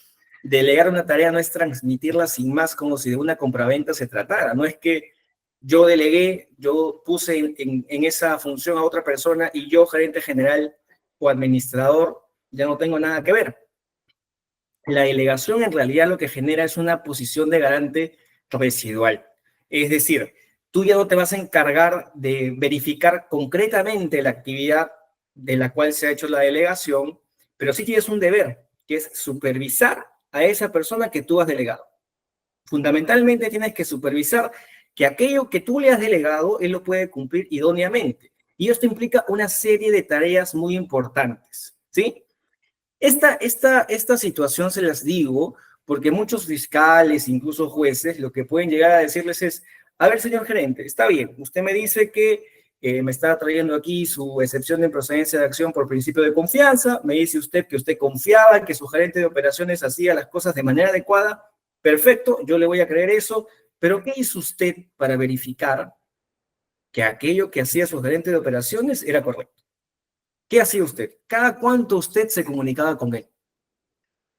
delegar una tarea no es transmitirla sin más como si de una compraventa se tratara. No es que yo delegué, yo puse en esa función a otra persona y yo, gerente general o administrador, ya no tengo nada que ver. La delegación en realidad lo que genera es una posición de garante residual. Es decir, tú ya no te vas a encargar de verificar concretamente la actividad de la cual se ha hecho la delegación, pero sí tienes un deber, que es supervisar a esa persona que tú has delegado. Fundamentalmente tienes que supervisar que aquello que tú le has delegado, él lo puede cumplir idóneamente. Y esto implica una serie de tareas muy importantes, ¿sí? Esta situación se las digo porque muchos fiscales, incluso jueces, lo que pueden llegar a decirles es, a ver, señor gerente, está bien, usted me dice que me está trayendo aquí su excepción de procedencia de acción por principio de confianza, me dice usted que usted confiaba en que su gerente de operaciones hacía las cosas de manera adecuada, perfecto, yo le voy a creer eso, pero ¿qué hizo usted para verificar que aquello que hacía su gerente de operaciones era correcto? ¿Qué hacía usted? ¿Cada cuánto usted se comunicaba con él?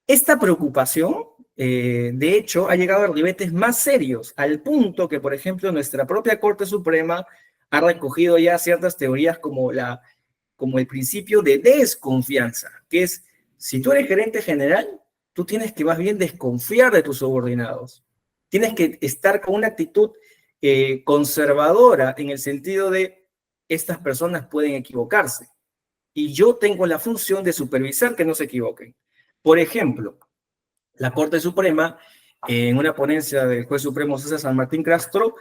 Esta preocupación, de hecho, ha llegado a ribetes más serios, al punto que, por ejemplo, nuestra propia Corte Suprema ha recogido ya ciertas teorías como el principio de desconfianza, que es, si tú eres gerente general, tú tienes que más bien desconfiar de tus subordinados. Tienes que estar con una actitud conservadora en el sentido de, estas personas pueden equivocarse. Y yo tengo la función de supervisar que no se equivoquen. Por ejemplo, la Corte Suprema, en una ponencia del juez supremo César San Martín Castro,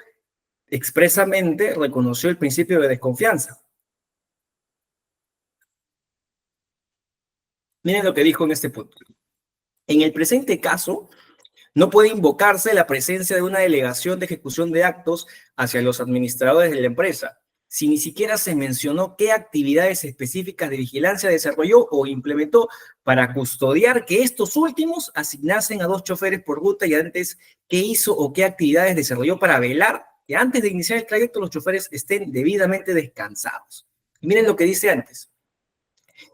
expresamente reconoció el principio de desconfianza. Miren lo que dijo en este punto. En el presente caso, no puede invocarse la presencia de una delegación de ejecución de actos hacia los administradores de la empresa, si ni siquiera se mencionó qué actividades específicas de vigilancia desarrolló o implementó para custodiar que estos últimos asignasen a 2 choferes por ruta, y antes qué hizo o qué actividades desarrolló para velar que antes de iniciar el trayecto los choferes estén debidamente descansados. Y miren lo que dice antes.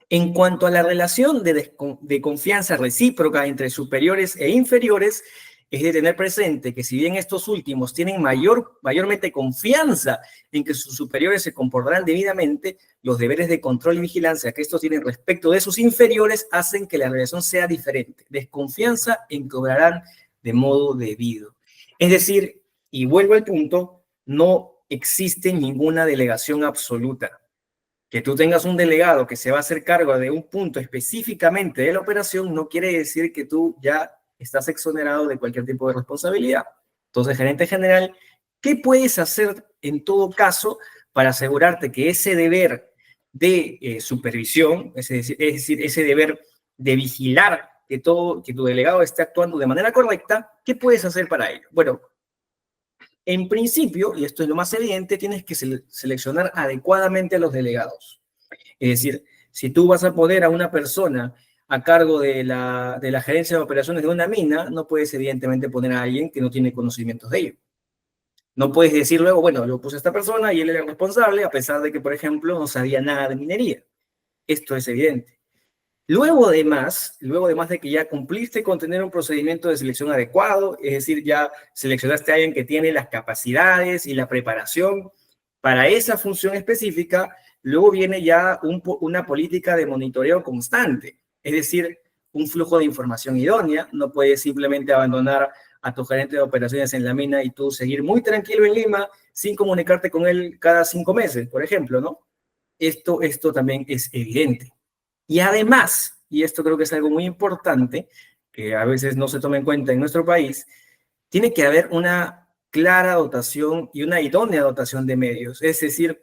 En cuanto a la relación de confianza recíproca entre superiores e inferiores, es de tener presente que si bien estos últimos tienen mayormente confianza en que sus superiores se comportarán debidamente, los deberes de control y vigilancia que estos tienen respecto de sus inferiores hacen que la relación sea diferente. Desconfianza en que obrarán de modo debido. Es decir, y vuelvo al punto, no existe ninguna delegación absoluta. Que tú tengas un delegado que se va a hacer cargo de un punto específicamente de la operación no quiere decir que tú ya estás exonerado de cualquier tipo de responsabilidad. Entonces, gerente general, ¿qué puedes hacer en todo caso para asegurarte que ese deber de supervisión, es decir, ese deber de vigilar que tu delegado esté actuando de manera correcta, qué puedes hacer para ello? Bueno, en principio, y esto es lo más evidente, tienes que seleccionar adecuadamente a los delegados. Es decir, si tú vas a poner a una persona a cargo de la gerencia de operaciones de una mina, no puedes evidentemente poner a alguien que no tiene conocimientos de ello. No puedes decir luego, bueno, yo puse a esta persona y él era el responsable, a pesar de que, por ejemplo, no sabía nada de minería. Esto es evidente. Luego además de que ya cumpliste con tener un procedimiento de selección adecuado, es decir, ya seleccionaste a alguien que tiene las capacidades y la preparación para esa función específica, luego viene ya una política de monitoreo constante, es decir, un flujo de información idónea. No puedes simplemente abandonar a tu gerente de operaciones en la mina y tú seguir muy tranquilo en Lima sin comunicarte con él cada 5 meses, por ejemplo, ¿no? Esto también es evidente. Y además, y esto creo que es algo muy importante, que a veces no se toma en cuenta en nuestro país, tiene que haber una clara dotación y una idónea dotación de medios. Es decir,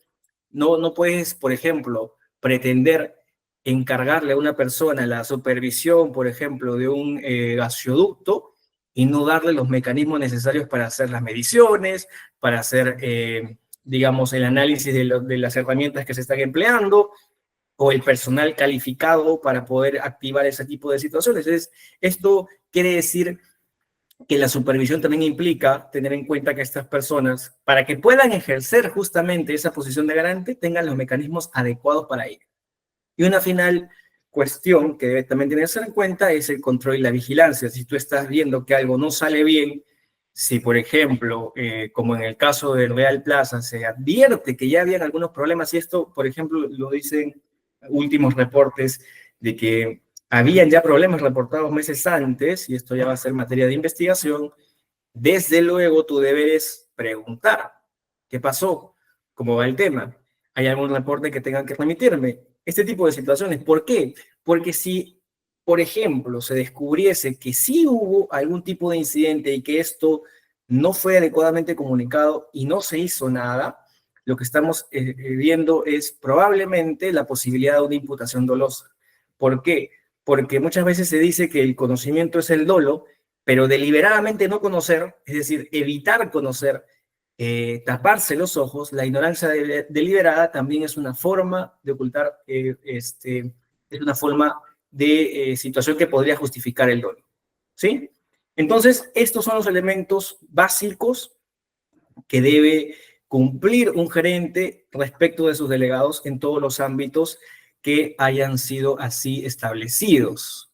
no puedes, por ejemplo, pretender encargarle a una persona la supervisión, por ejemplo, de un gasoducto y no darle los mecanismos necesarios para hacer las mediciones, para hacer, digamos, el análisis de las herramientas que se están empleando, o el personal calificado para poder activar ese tipo de situaciones. Entonces, esto quiere decir que la supervisión también implica tener en cuenta que estas personas, para que puedan ejercer justamente esa posición de garante, tengan los mecanismos adecuados para ello. Y una final cuestión que debe también tenerse en cuenta es el control y la vigilancia. Si tú estás viendo que algo no sale bien, si por ejemplo, como en el caso del Real Plaza, se advierte que ya habían algunos problemas, y esto, por ejemplo, lo dicen últimos reportes de que habían ya problemas reportados meses antes, y esto ya va a ser materia de investigación, desde luego tu deber es preguntar, ¿qué pasó? ¿Cómo va el tema? ¿Hay algún reporte que tengan que remitirme? Este tipo de situaciones. ¿Por qué? Porque si, por ejemplo, se descubriese que sí hubo algún tipo de incidente y que esto no fue adecuadamente comunicado y no se hizo nada, lo que estamos viendo es probablemente la posibilidad de una imputación dolosa. ¿Por qué? Porque muchas veces se dice que el conocimiento es el dolo, pero deliberadamente no conocer, es decir, evitar conocer, taparse los ojos, la ignorancia deliberada también es una forma de ocultar, es una forma de situación que podría justificar el dolo. ¿Sí? Entonces, estos son los elementos básicos que debe cumplir un gerente respecto de sus delegados en todos los ámbitos que hayan sido así establecidos.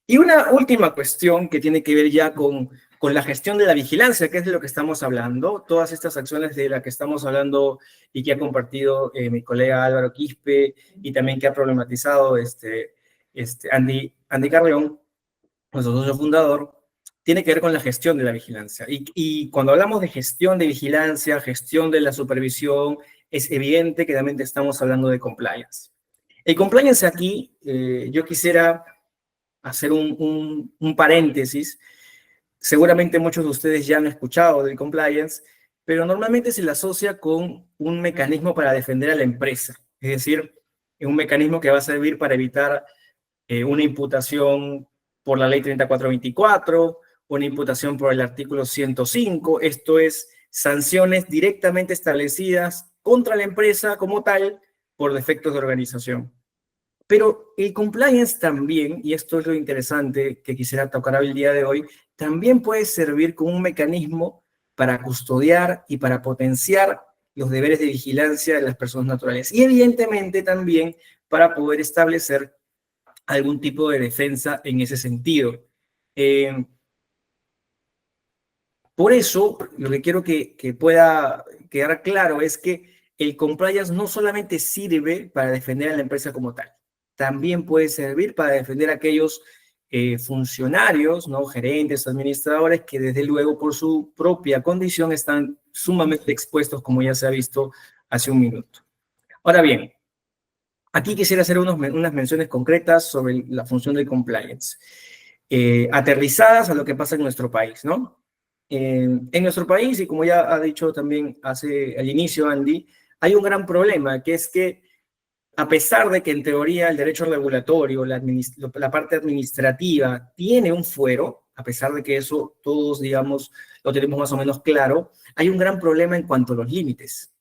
Y una última cuestión que tiene que ver ya con la gestión de la vigilancia, que es de lo que estamos hablando, todas estas acciones de las que estamos hablando y que ha compartido mi colega Álvaro Quispe y también que ha problematizado Andy Carrión, nuestro socio fundador, tiene que ver con la gestión de la vigilancia. Y cuando hablamos de gestión de vigilancia, gestión de la supervisión, es evidente que también estamos hablando de compliance. El compliance aquí, yo quisiera hacer un paréntesis. Seguramente muchos de ustedes ya han escuchado del compliance, pero normalmente se le asocia con un mecanismo para defender a la empresa. Es decir, un mecanismo que va a servir para evitar una imputación por la ley 3424, una imputación por el artículo 105. Esto es sanciones directamente establecidas contra la empresa como tal por defectos de organización. Pero el compliance también, y esto es lo interesante que quisiera tocar el día de hoy, también puede servir como un mecanismo para custodiar y para potenciar los deberes de vigilancia de las personas naturales. Y evidentemente también para poder establecer algún tipo de defensa en ese sentido. Por eso, lo que quiero que pueda quedar claro es que el compliance no solamente sirve para defender a la empresa como tal, también puede servir para defender a aquellos funcionarios, ¿no? Gerentes, administradores, que desde luego por su propia condición están sumamente expuestos, como ya se ha visto hace un minuto. Ahora bien, aquí quisiera hacer unas menciones concretas sobre la función del compliance, aterrizadas a lo que pasa en nuestro país, ¿no? En nuestro país, y como ya ha dicho también al inicio Andy, hay un gran problema, que es que a pesar de que en teoría el derecho regulatorio, la parte administrativa tiene un fuero, a pesar de que eso todos, digamos, lo tenemos más o menos claro, hay un gran problema en cuanto a los límites.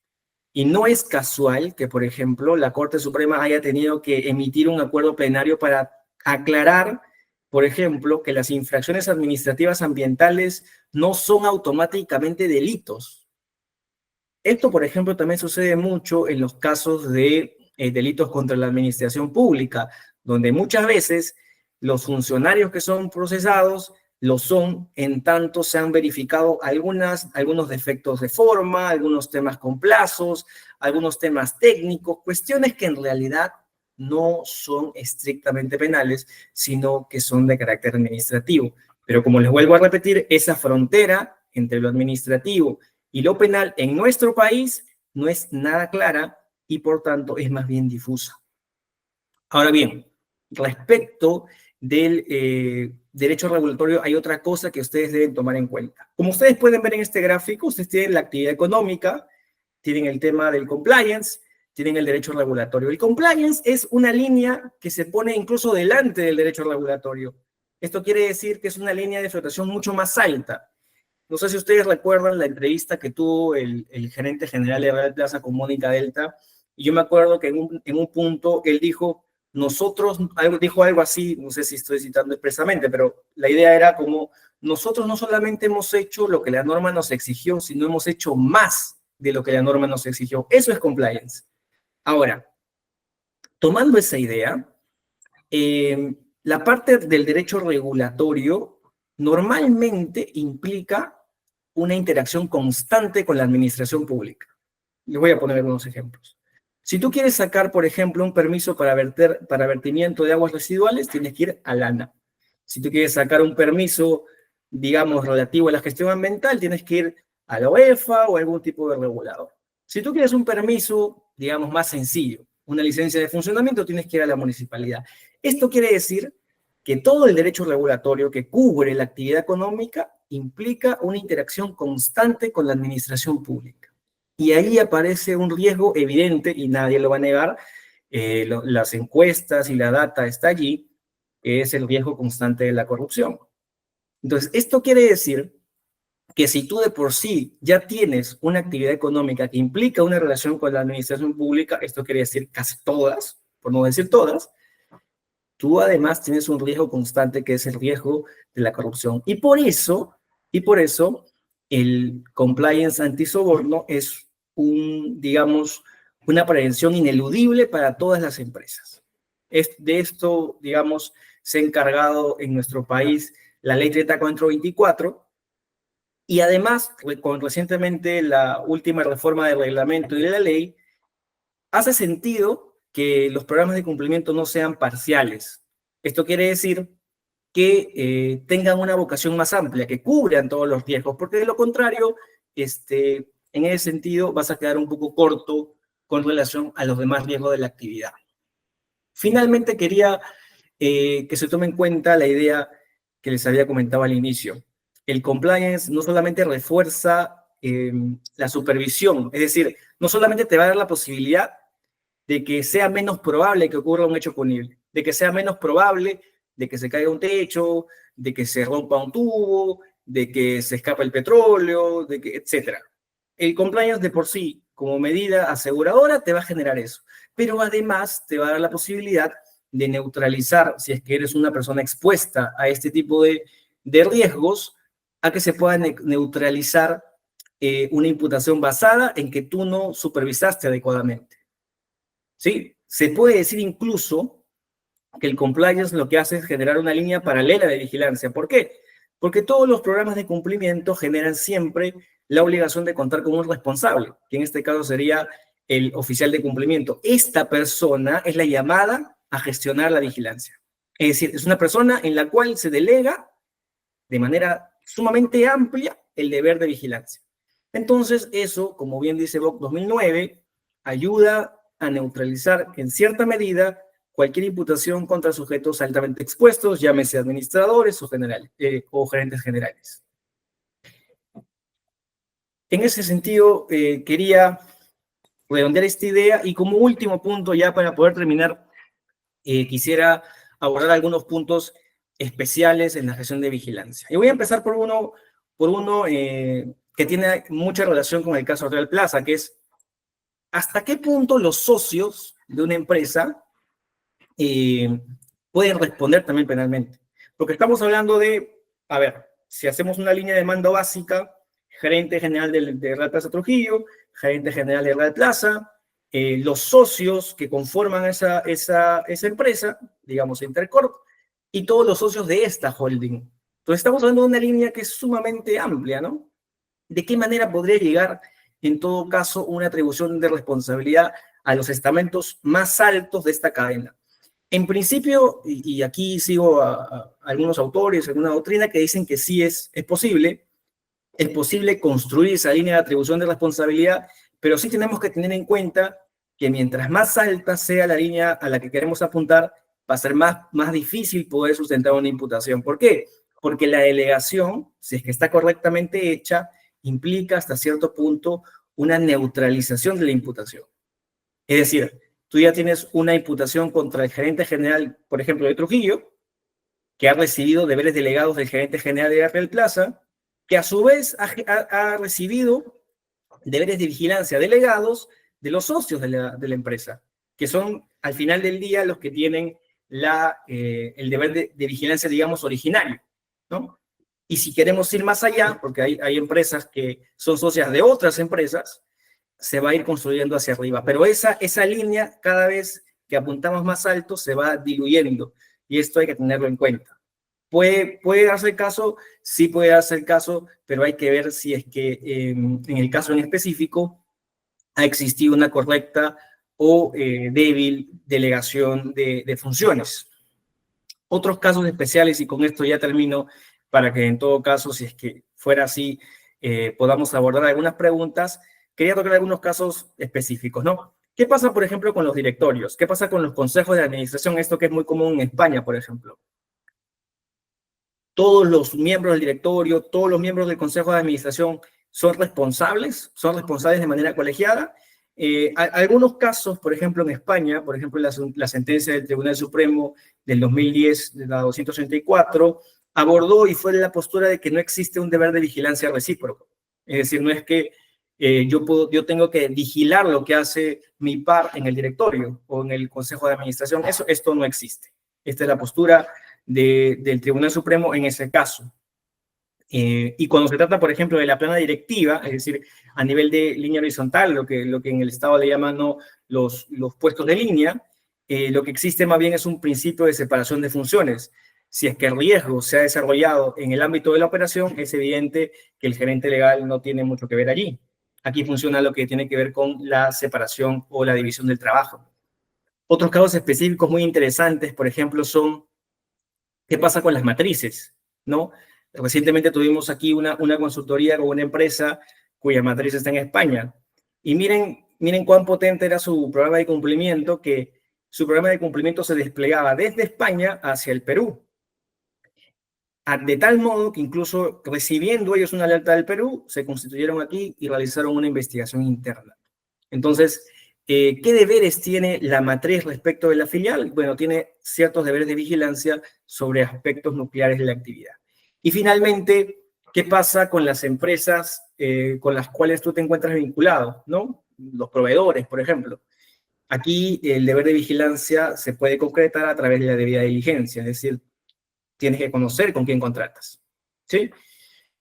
Y no es casual que, por ejemplo, la Corte Suprema haya tenido que emitir un acuerdo plenario para aclarar, por ejemplo, que las infracciones administrativas ambientales no son automáticamente delitos. Esto, por ejemplo, también sucede mucho en los casos de delitos contra la administración pública, donde muchas veces los funcionarios que son procesados lo son en tanto se han verificado algunos defectos de forma, algunos temas con plazos, algunos temas técnicos, cuestiones que en realidad no son estrictamente penales, sino que son de carácter administrativo. Pero como les vuelvo a repetir, esa frontera entre lo administrativo y lo penal en nuestro país no es nada clara y por tanto es más bien difusa. Ahora bien, respecto del derecho regulatorio hay otra cosa que ustedes deben tomar en cuenta. Como ustedes pueden ver en este gráfico, ustedes tienen la actividad económica, tienen el tema del compliance, tienen el derecho regulatorio. El compliance es una línea que se pone incluso delante del derecho regulatorio. Esto quiere decir que es una línea de flotación mucho más alta. No sé si ustedes recuerdan la entrevista que tuvo el gerente general de Real Plaza con Mónica Delta, y yo me acuerdo que en un punto él dijo, dijo algo así, no sé si estoy citando expresamente, pero la idea era como, nosotros no solamente hemos hecho lo que la norma nos exigió, sino hemos hecho más de lo que la norma nos exigió. Eso es compliance. Ahora, tomando esa idea, la parte del derecho regulatorio normalmente implica una interacción constante con la administración pública. Les voy a poner algunos ejemplos. Si tú quieres sacar, por ejemplo, un permiso para vertimiento de aguas residuales, tienes que ir al ANA. Si tú quieres sacar un permiso, digamos, relativo a la gestión ambiental, tienes que ir a la UEFA o a algún tipo de regulador. Si tú quieres un permiso, digamos, más sencillo, una licencia de funcionamiento, tienes que ir a la municipalidad. Esto quiere decir que todo el derecho regulatorio que cubre la actividad económica implica una interacción constante con la administración pública. Y ahí aparece un riesgo evidente, y nadie lo va a negar, las encuestas y la data está allí, que es el riesgo constante de la corrupción. Entonces, esto quiere decir que si tú de por sí ya tienes una actividad económica que implica una relación con la administración pública, esto quiere decir casi todas, por no decir todas, tú además tienes un riesgo constante que es el riesgo de la corrupción. Y por eso el compliance antisoborno es digamos, una prevención ineludible para todas las empresas. De esto, digamos, se ha encargado en nuestro país la Ley 30424, y además, con recientemente la última reforma del reglamento y de la ley, hace sentido que los programas de cumplimiento no sean parciales. Esto quiere decir que tengan una vocación más amplia, que cubran todos los riesgos, porque de lo contrario, en ese sentido vas a quedar un poco corto con relación a los demás riesgos de la actividad. Finalmente, quería que se tome en cuenta la idea que les había comentado al inicio. El compliance no solamente refuerza la supervisión, es decir, no solamente te va a dar la posibilidad de que sea menos probable que ocurra un hecho punible, de que sea menos probable de que se caiga un techo, de que se rompa un tubo, de que se escape el petróleo, etc. el compliance de por sí, como medida aseguradora, te va a generar eso. Pero además te va a dar la posibilidad de neutralizar, si es que eres una persona expuesta a este tipo de riesgos, a que se pueda neutralizar una imputación basada en que tú no supervisaste adecuadamente. ¿Sí? Se puede decir incluso que el compliance lo que hace es generar una línea paralela de vigilancia. ¿Por qué? Porque todos los programas de cumplimiento generan siempre la obligación de contar con un responsable, que en este caso sería el oficial de cumplimiento. Esta persona es la llamada a gestionar la vigilancia. Es decir, es una persona en la cual se delega de manera sumamente amplia el deber de vigilancia. Entonces, eso, como bien dice BOC 2009, ayuda a neutralizar en cierta medida cualquier imputación contra sujetos altamente expuestos, llámese administradores o, o gerentes generales. En ese sentido, quería redondear esta idea y como último punto, ya para poder terminar, quisiera abordar algunos puntos especiales en la gestión de vigilancia. Y voy a empezar por uno que tiene mucha relación con el caso Real Plaza, que es hasta qué punto los socios de una empresa pueden responder también penalmente. Porque estamos hablando de, a ver, si hacemos una línea de mando básica, gerente general de Real Plaza Trujillo, gerente general de Real Plaza, los socios que conforman esa empresa, digamos Intercorp, y todos los socios de esta holding. Entonces estamos hablando de una línea que es sumamente amplia, ¿no? ¿De qué manera podría llegar, en todo caso, una atribución de responsabilidad a los estamentos más altos de esta cadena? En principio, y aquí sigo a algunos autores, alguna doctrina que dicen que sí es posible construir esa línea de atribución de responsabilidad, pero sí tenemos que tener en cuenta que mientras más alta sea la línea a la que queremos apuntar, va a ser más difícil poder sustentar una imputación. ¿Por qué? Porque la delegación, si es que está correctamente hecha, implica hasta cierto punto una neutralización de la imputación. Es decir, tú ya tienes una imputación contra el gerente general, por ejemplo, de Trujillo, que ha recibido deberes delegados del gerente general de Real Plaza, que a su vez ha recibido deberes de vigilancia delegados de los socios de la empresa, que son al final del día los que tienen el deber de vigilancia, digamos, originario, ¿no? Y si queremos ir más allá, porque hay empresas que son socias de otras empresas, se va a ir construyendo hacia arriba. Pero esa línea, cada vez que apuntamos más alto, se va diluyendo. Y esto hay que tenerlo en cuenta. ¿Puede darse caso? Sí puede darse caso, pero hay que ver si es que en el caso en específico ha existido una correcta o débil delegación de funciones. Otros casos especiales, y con esto ya termino, para que en todo caso, si es que fuera así, podamos abordar algunas preguntas. Quería tocar algunos casos específicos, ¿no? ¿Qué pasa, por ejemplo, con los directorios? ¿Qué pasa con los consejos de administración? Esto que es muy común en España, por ejemplo. Todos los miembros del directorio, todos los miembros del consejo de administración son responsables de manera colegiada. Algunos casos, por ejemplo, en España, por ejemplo, la sentencia del Tribunal Supremo del 2010, de la 234, abordó y fue la postura de que no existe un deber de vigilancia recíproco. Es decir, no es que yo tengo que vigilar lo que hace mi par en el directorio o en el consejo de administración. Esto no existe. Esta es la postura del Tribunal Supremo en ese caso. Y cuando se trata, por ejemplo, de la plana directiva, es decir, a nivel de línea horizontal, lo que en el Estado le llaman, ¿no?, los puestos de línea, lo que existe más bien es un principio de separación de funciones. Si es que el riesgo se ha desarrollado en el ámbito de la operación, es evidente que el gerente legal no tiene mucho que ver allí. Aquí funciona lo que tiene que ver con la separación o la división del trabajo. Otros casos específicos muy interesantes, por ejemplo, son ¿qué pasa con las matrices?, ¿no? Recientemente tuvimos aquí una consultoría con una empresa cuya matriz está en España. Y miren cuán potente era su programa de cumplimiento, que su programa de cumplimiento se desplegaba desde España hacia el Perú. De tal modo que incluso recibiendo ellos una alerta del Perú, se constituyeron aquí y realizaron una investigación interna. Entonces, ¿qué deberes tiene la matriz respecto de la filial? Bueno, tiene ciertos deberes de vigilancia sobre aspectos nucleares de la actividad. Y finalmente, ¿Qué pasa con las empresas con las cuales tú te encuentras vinculado, ¿no? Los proveedores, por ejemplo. Aquí el deber de vigilancia se puede concretar a través de la debida diligencia, es decir, tienes que conocer con quién contratas, ¿sí?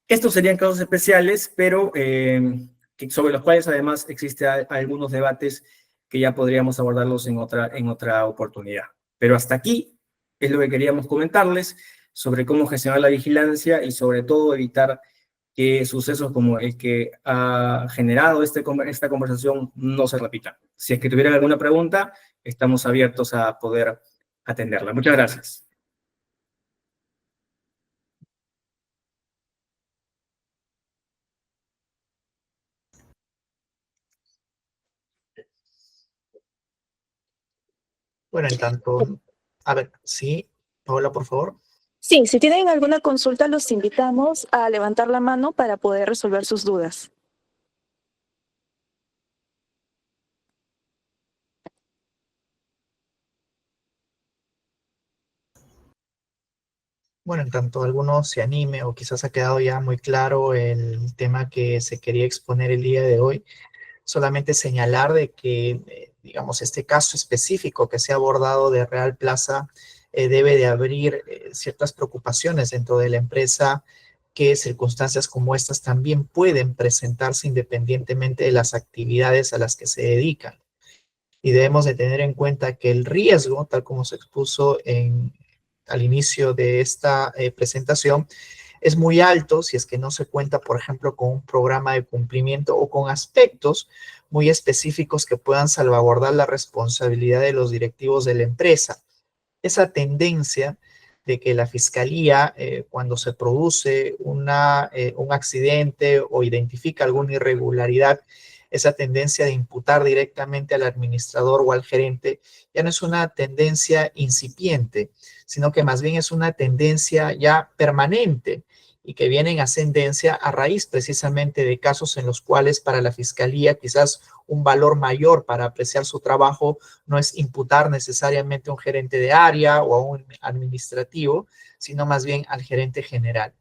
Estos serían casos especiales, pero sobre los cuales además existen algunos debates que ya podríamos abordarlos en otra oportunidad. Pero hasta aquí es lo que queríamos comentarles sobre cómo gestionar la vigilancia y sobre todo evitar que sucesos como el que ha generado esta conversación no se repitan. Si es que tuvieran alguna pregunta, estamos abiertos a poder atenderla. Muchas gracias. Bueno, en tanto, a ver, sí, Paola, por favor. Sí, si tienen alguna consulta, los invitamos a levantar la mano para poder resolver sus dudas. Bueno, en tanto alguno se anime o quizás ha quedado ya muy claro el tema que se quería exponer el día de hoy, solamente señalar de que, digamos, este caso específico que se ha abordado de Real Plaza debe de abrir ciertas preocupaciones dentro de la empresa, que circunstancias como estas también pueden presentarse independientemente de las actividades a las que se dedican. Y debemos de tener en cuenta que el riesgo, tal como se expuso al inicio de esta presentación, es muy alto si es que no se cuenta, por ejemplo, con un programa de cumplimiento o con aspectos muy específicos que puedan salvaguardar la responsabilidad de los directivos de la empresa. Esa tendencia de que la fiscalía, cuando se produce un accidente o identifica alguna irregularidad, esa tendencia de imputar directamente al administrador o al gerente, ya no es una tendencia incipiente, sino que más bien es una tendencia ya permanente y que viene en ascendencia a raíz precisamente de casos en los cuales para la fiscalía quizás un valor mayor para apreciar su trabajo no es imputar necesariamente a un gerente de área o a un administrativo, sino más bien al gerente general.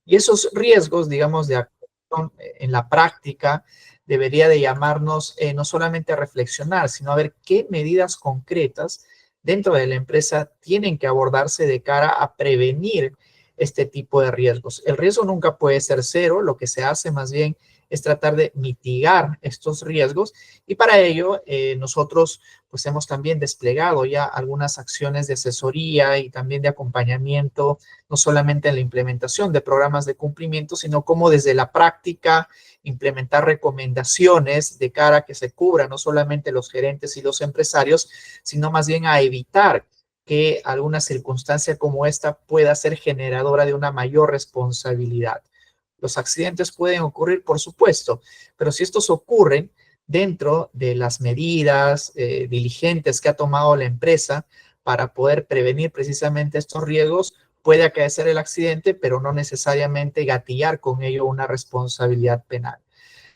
Y esos riesgos, digamos, de actuación en la práctica debería de llamarnos no solamente a reflexionar, sino a ver qué medidas concretas dentro de la empresa tienen que abordarse de cara a prevenir este tipo de riesgos. El riesgo nunca puede ser cero, lo que se hace más bien es tratar de mitigar estos riesgos y para ello nosotros pues hemos también desplegado ya algunas acciones de asesoría y también de acompañamiento, no solamente en la implementación de programas de cumplimiento, sino como desde la práctica implementar recomendaciones de cara a que se cubra no solamente los gerentes y los empresarios, sino más bien a evitar que alguna circunstancia como esta pueda ser generadora de una mayor responsabilidad. Los accidentes pueden ocurrir, por supuesto, pero si estos ocurren dentro de las medidas diligentes que ha tomado la empresa para poder prevenir precisamente estos riesgos, puede acaecer el accidente, pero no necesariamente gatillar con ello una responsabilidad penal.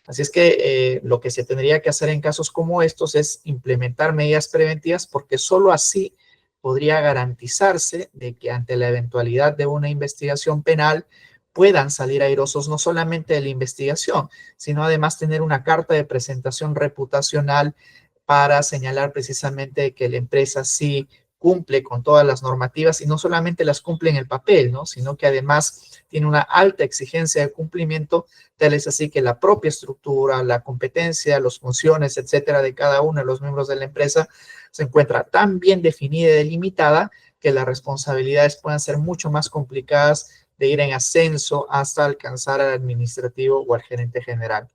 Así es que lo que se tendría que hacer en casos como estos es implementar medidas preventivas porque solo así podría garantizarse de que ante la eventualidad de una investigación penal puedan salir airosos no solamente de la investigación, sino además tener una carta de presentación reputacional para señalar precisamente que la empresa sí cumple con todas las normativas y no solamente las cumple en el papel, ¿no? Sino que además tiene una alta exigencia de cumplimiento, tal es así que la propia estructura, la competencia, las funciones, etcétera, de cada uno de los miembros de la empresa se encuentra tan bien definida y delimitada que las responsabilidades puedan ser mucho más complicadas de ir en ascenso hasta alcanzar al administrativo o al gerente general.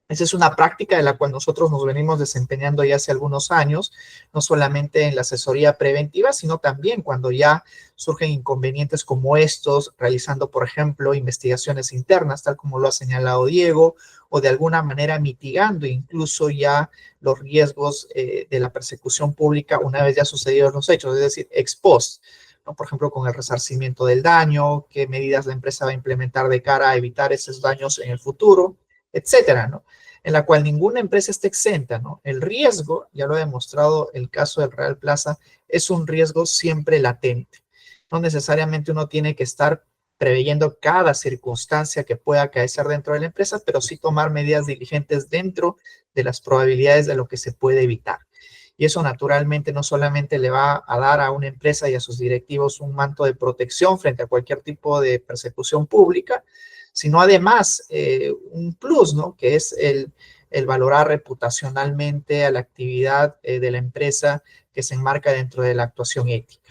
Esa es una práctica de la cual nosotros nos venimos desempeñando ya hace algunos años, no solamente en la asesoría preventiva, sino también cuando ya surgen inconvenientes como estos, realizando, por ejemplo, investigaciones internas, tal como lo ha señalado Diego, o de alguna manera mitigando incluso ya los riesgos de la persecución pública una vez ya sucedidos los hechos, es decir, ex post, ¿no? Por ejemplo, con el resarcimiento del daño, qué medidas la empresa va a implementar de cara a evitar esos daños en el futuro, etcétera, ¿no? En la cual ninguna empresa está exenta, ¿no? El riesgo, ya lo ha demostrado el caso del Real Plaza, es un riesgo siempre latente. No necesariamente uno tiene que estar preveyendo cada circunstancia que pueda acaecer dentro de la empresa, pero sí tomar medidas diligentes dentro de las probabilidades de lo que se puede evitar. Y eso naturalmente no solamente le va a dar a una empresa y a sus directivos un manto de protección frente a cualquier tipo de persecución pública, sino además un plus, ¿no? Que es el valorar reputacionalmente a la actividad de la empresa que se enmarca dentro de la actuación ética.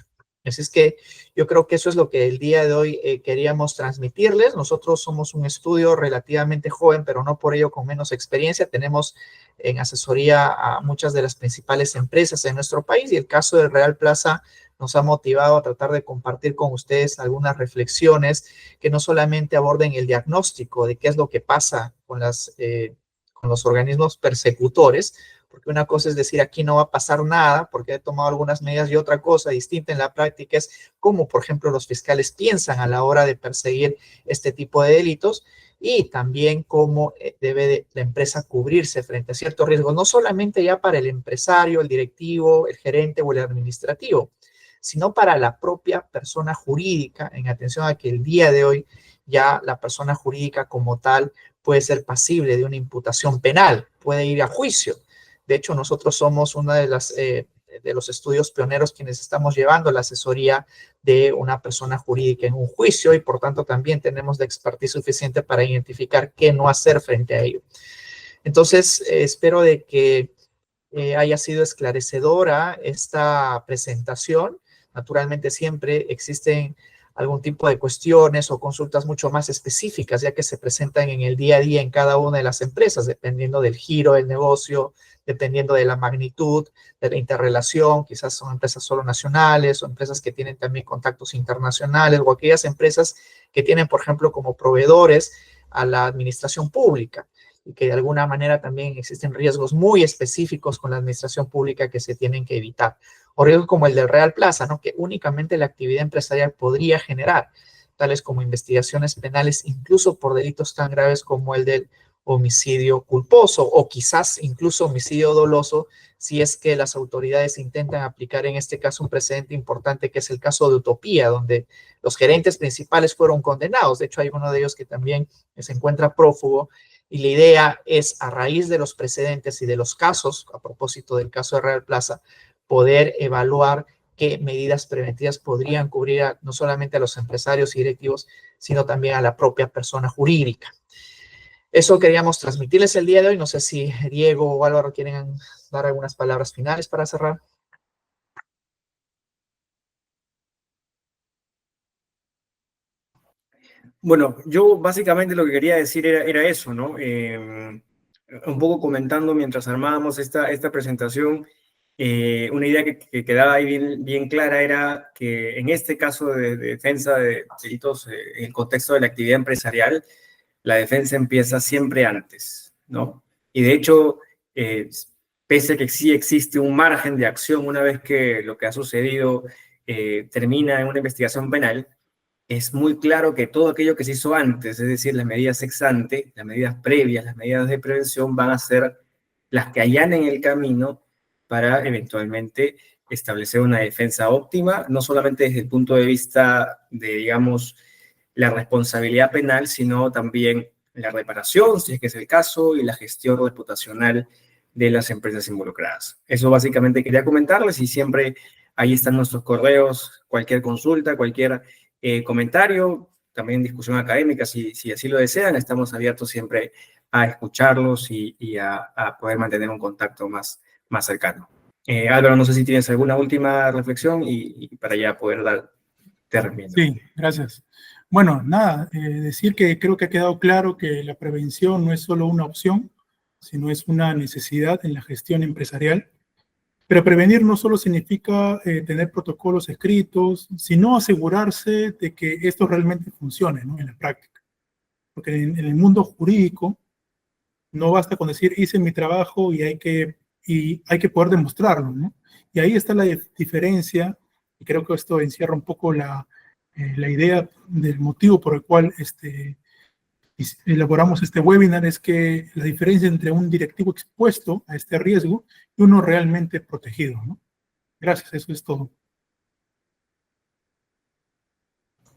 Así es que yo creo que eso es lo que el día de hoy queríamos transmitirles. Nosotros somos un estudio relativamente joven, pero no por ello con menos experiencia. Tenemos en asesoría a muchas de las principales empresas en nuestro país y el caso de Real Plaza nos ha motivado a tratar de compartir con ustedes algunas reflexiones que no solamente aborden el diagnóstico de qué es lo que pasa con los organismos persecutores, porque una cosa es decir aquí no va a pasar nada porque he tomado algunas medidas y otra cosa distinta en la práctica es cómo, por ejemplo, los fiscales piensan a la hora de perseguir este tipo de delitos y también cómo debe la empresa cubrirse frente a ciertos riesgos, no solamente ya para el empresario, el directivo, el gerente o el administrativo, sino para la propia persona jurídica, en atención a que el día de hoy ya la persona jurídica como tal puede ser pasible de una imputación penal, puede ir a juicio. De hecho, nosotros somos uno de los estudios pioneros quienes estamos llevando la asesoría de una persona jurídica en un juicio y por tanto también tenemos la expertise suficiente para identificar qué no hacer frente a ello. Entonces, espero de que haya sido esclarecedora esta presentación. Naturalmente siempre existen algún tipo de cuestiones o consultas mucho más específicas, ya que se presentan en el día a día en cada una de las empresas, dependiendo del giro del negocio, dependiendo de la magnitud, de la interrelación, quizás son empresas solo nacionales o empresas que tienen también contactos internacionales o aquellas empresas que tienen, por ejemplo, como proveedores a la administración pública y que de alguna manera también existen riesgos muy específicos con la administración pública que se tienen que evitar. O riesgos como el del Real Plaza, ¿no? Que únicamente la actividad empresarial podría generar, tales como investigaciones penales, incluso por delitos tan graves como el del homicidio culposo o quizás incluso homicidio doloso, si es que las autoridades intentan aplicar en este caso un precedente importante que es el caso de Utopía, donde los gerentes principales fueron condenados. De hecho, hay uno de ellos que también se encuentra prófugo y la idea es, a raíz de los precedentes y de los casos, a propósito del caso de Real Plaza, poder evaluar qué medidas preventivas podrían cubrir no solamente a los empresarios y directivos, sino también a la propia persona jurídica. Eso queríamos transmitirles el día de hoy. No sé si Diego o Álvaro quieren dar algunas palabras finales para cerrar. Bueno, yo básicamente lo que quería decir era eso, ¿no? Un poco comentando mientras armábamos esta presentación, una idea que quedaba ahí bien clara era que en este caso de defensa de delitos en el contexto de la actividad empresarial, la defensa empieza siempre antes, ¿no? Y de hecho, pese a que sí existe un margen de acción una vez que lo que ha sucedido termina en una investigación penal, es muy claro que todo aquello que se hizo antes, es decir, las medidas ex ante, las medidas previas, las medidas de prevención, van a ser las que allanen el camino para eventualmente establecer una defensa óptima, no solamente desde el punto de vista de, digamos, la responsabilidad penal, sino también la reparación, si es que es el caso, y la gestión reputacional de las empresas involucradas. Eso básicamente quería comentarles y siempre ahí están nuestros correos, cualquier consulta, cualquier comentario, también discusión académica, si así lo desean, estamos abiertos siempre a escucharlos y a poder mantener un contacto más cercano. Álvaro, no sé si tienes alguna última reflexión y para ya poder dar término. Sí, gracias. Bueno, nada, decir que creo que ha quedado claro que la prevención no es solo una opción, sino es una necesidad en la gestión empresarial. Pero prevenir no solo significa tener protocolos escritos, sino asegurarse de que esto realmente funcione, ¿no? En la práctica. Porque en el mundo jurídico no basta con decir hice mi trabajo y hay que poder demostrarlo, ¿no? Y ahí está la diferencia, y creo que esto encierra un poco la idea del motivo por el cual elaboramos este webinar, es que la diferencia entre un directivo expuesto a este riesgo y uno realmente protegido, ¿no? Gracias, eso es todo.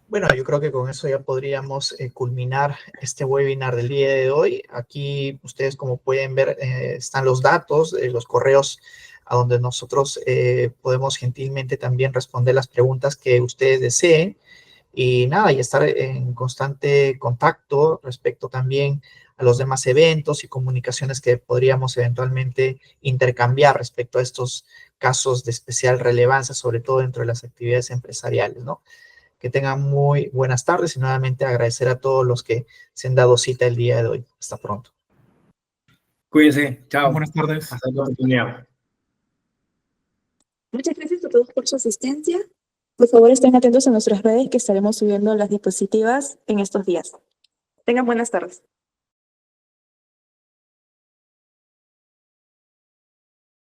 Bueno, yo creo que con eso ya podríamos culminar este webinar del día de hoy. Aquí ustedes, como pueden ver, están los datos, los correos a donde nosotros podemos gentilmente también responder las preguntas que ustedes deseen. Y nada, y estar en constante contacto respecto también a los demás eventos y comunicaciones que podríamos eventualmente intercambiar respecto a estos casos de especial relevancia, sobre todo dentro de las actividades empresariales, ¿no? Que tengan muy buenas tardes y nuevamente agradecer a todos los que se han dado cita el día de hoy. Hasta pronto. Cuídense, chao. Buenas tardes. Hasta otra oportunidad. Muchas gracias a todos por su asistencia. Por favor, estén atentos a nuestras redes que estaremos subiendo las diapositivas en estos días. Tengan buenas tardes.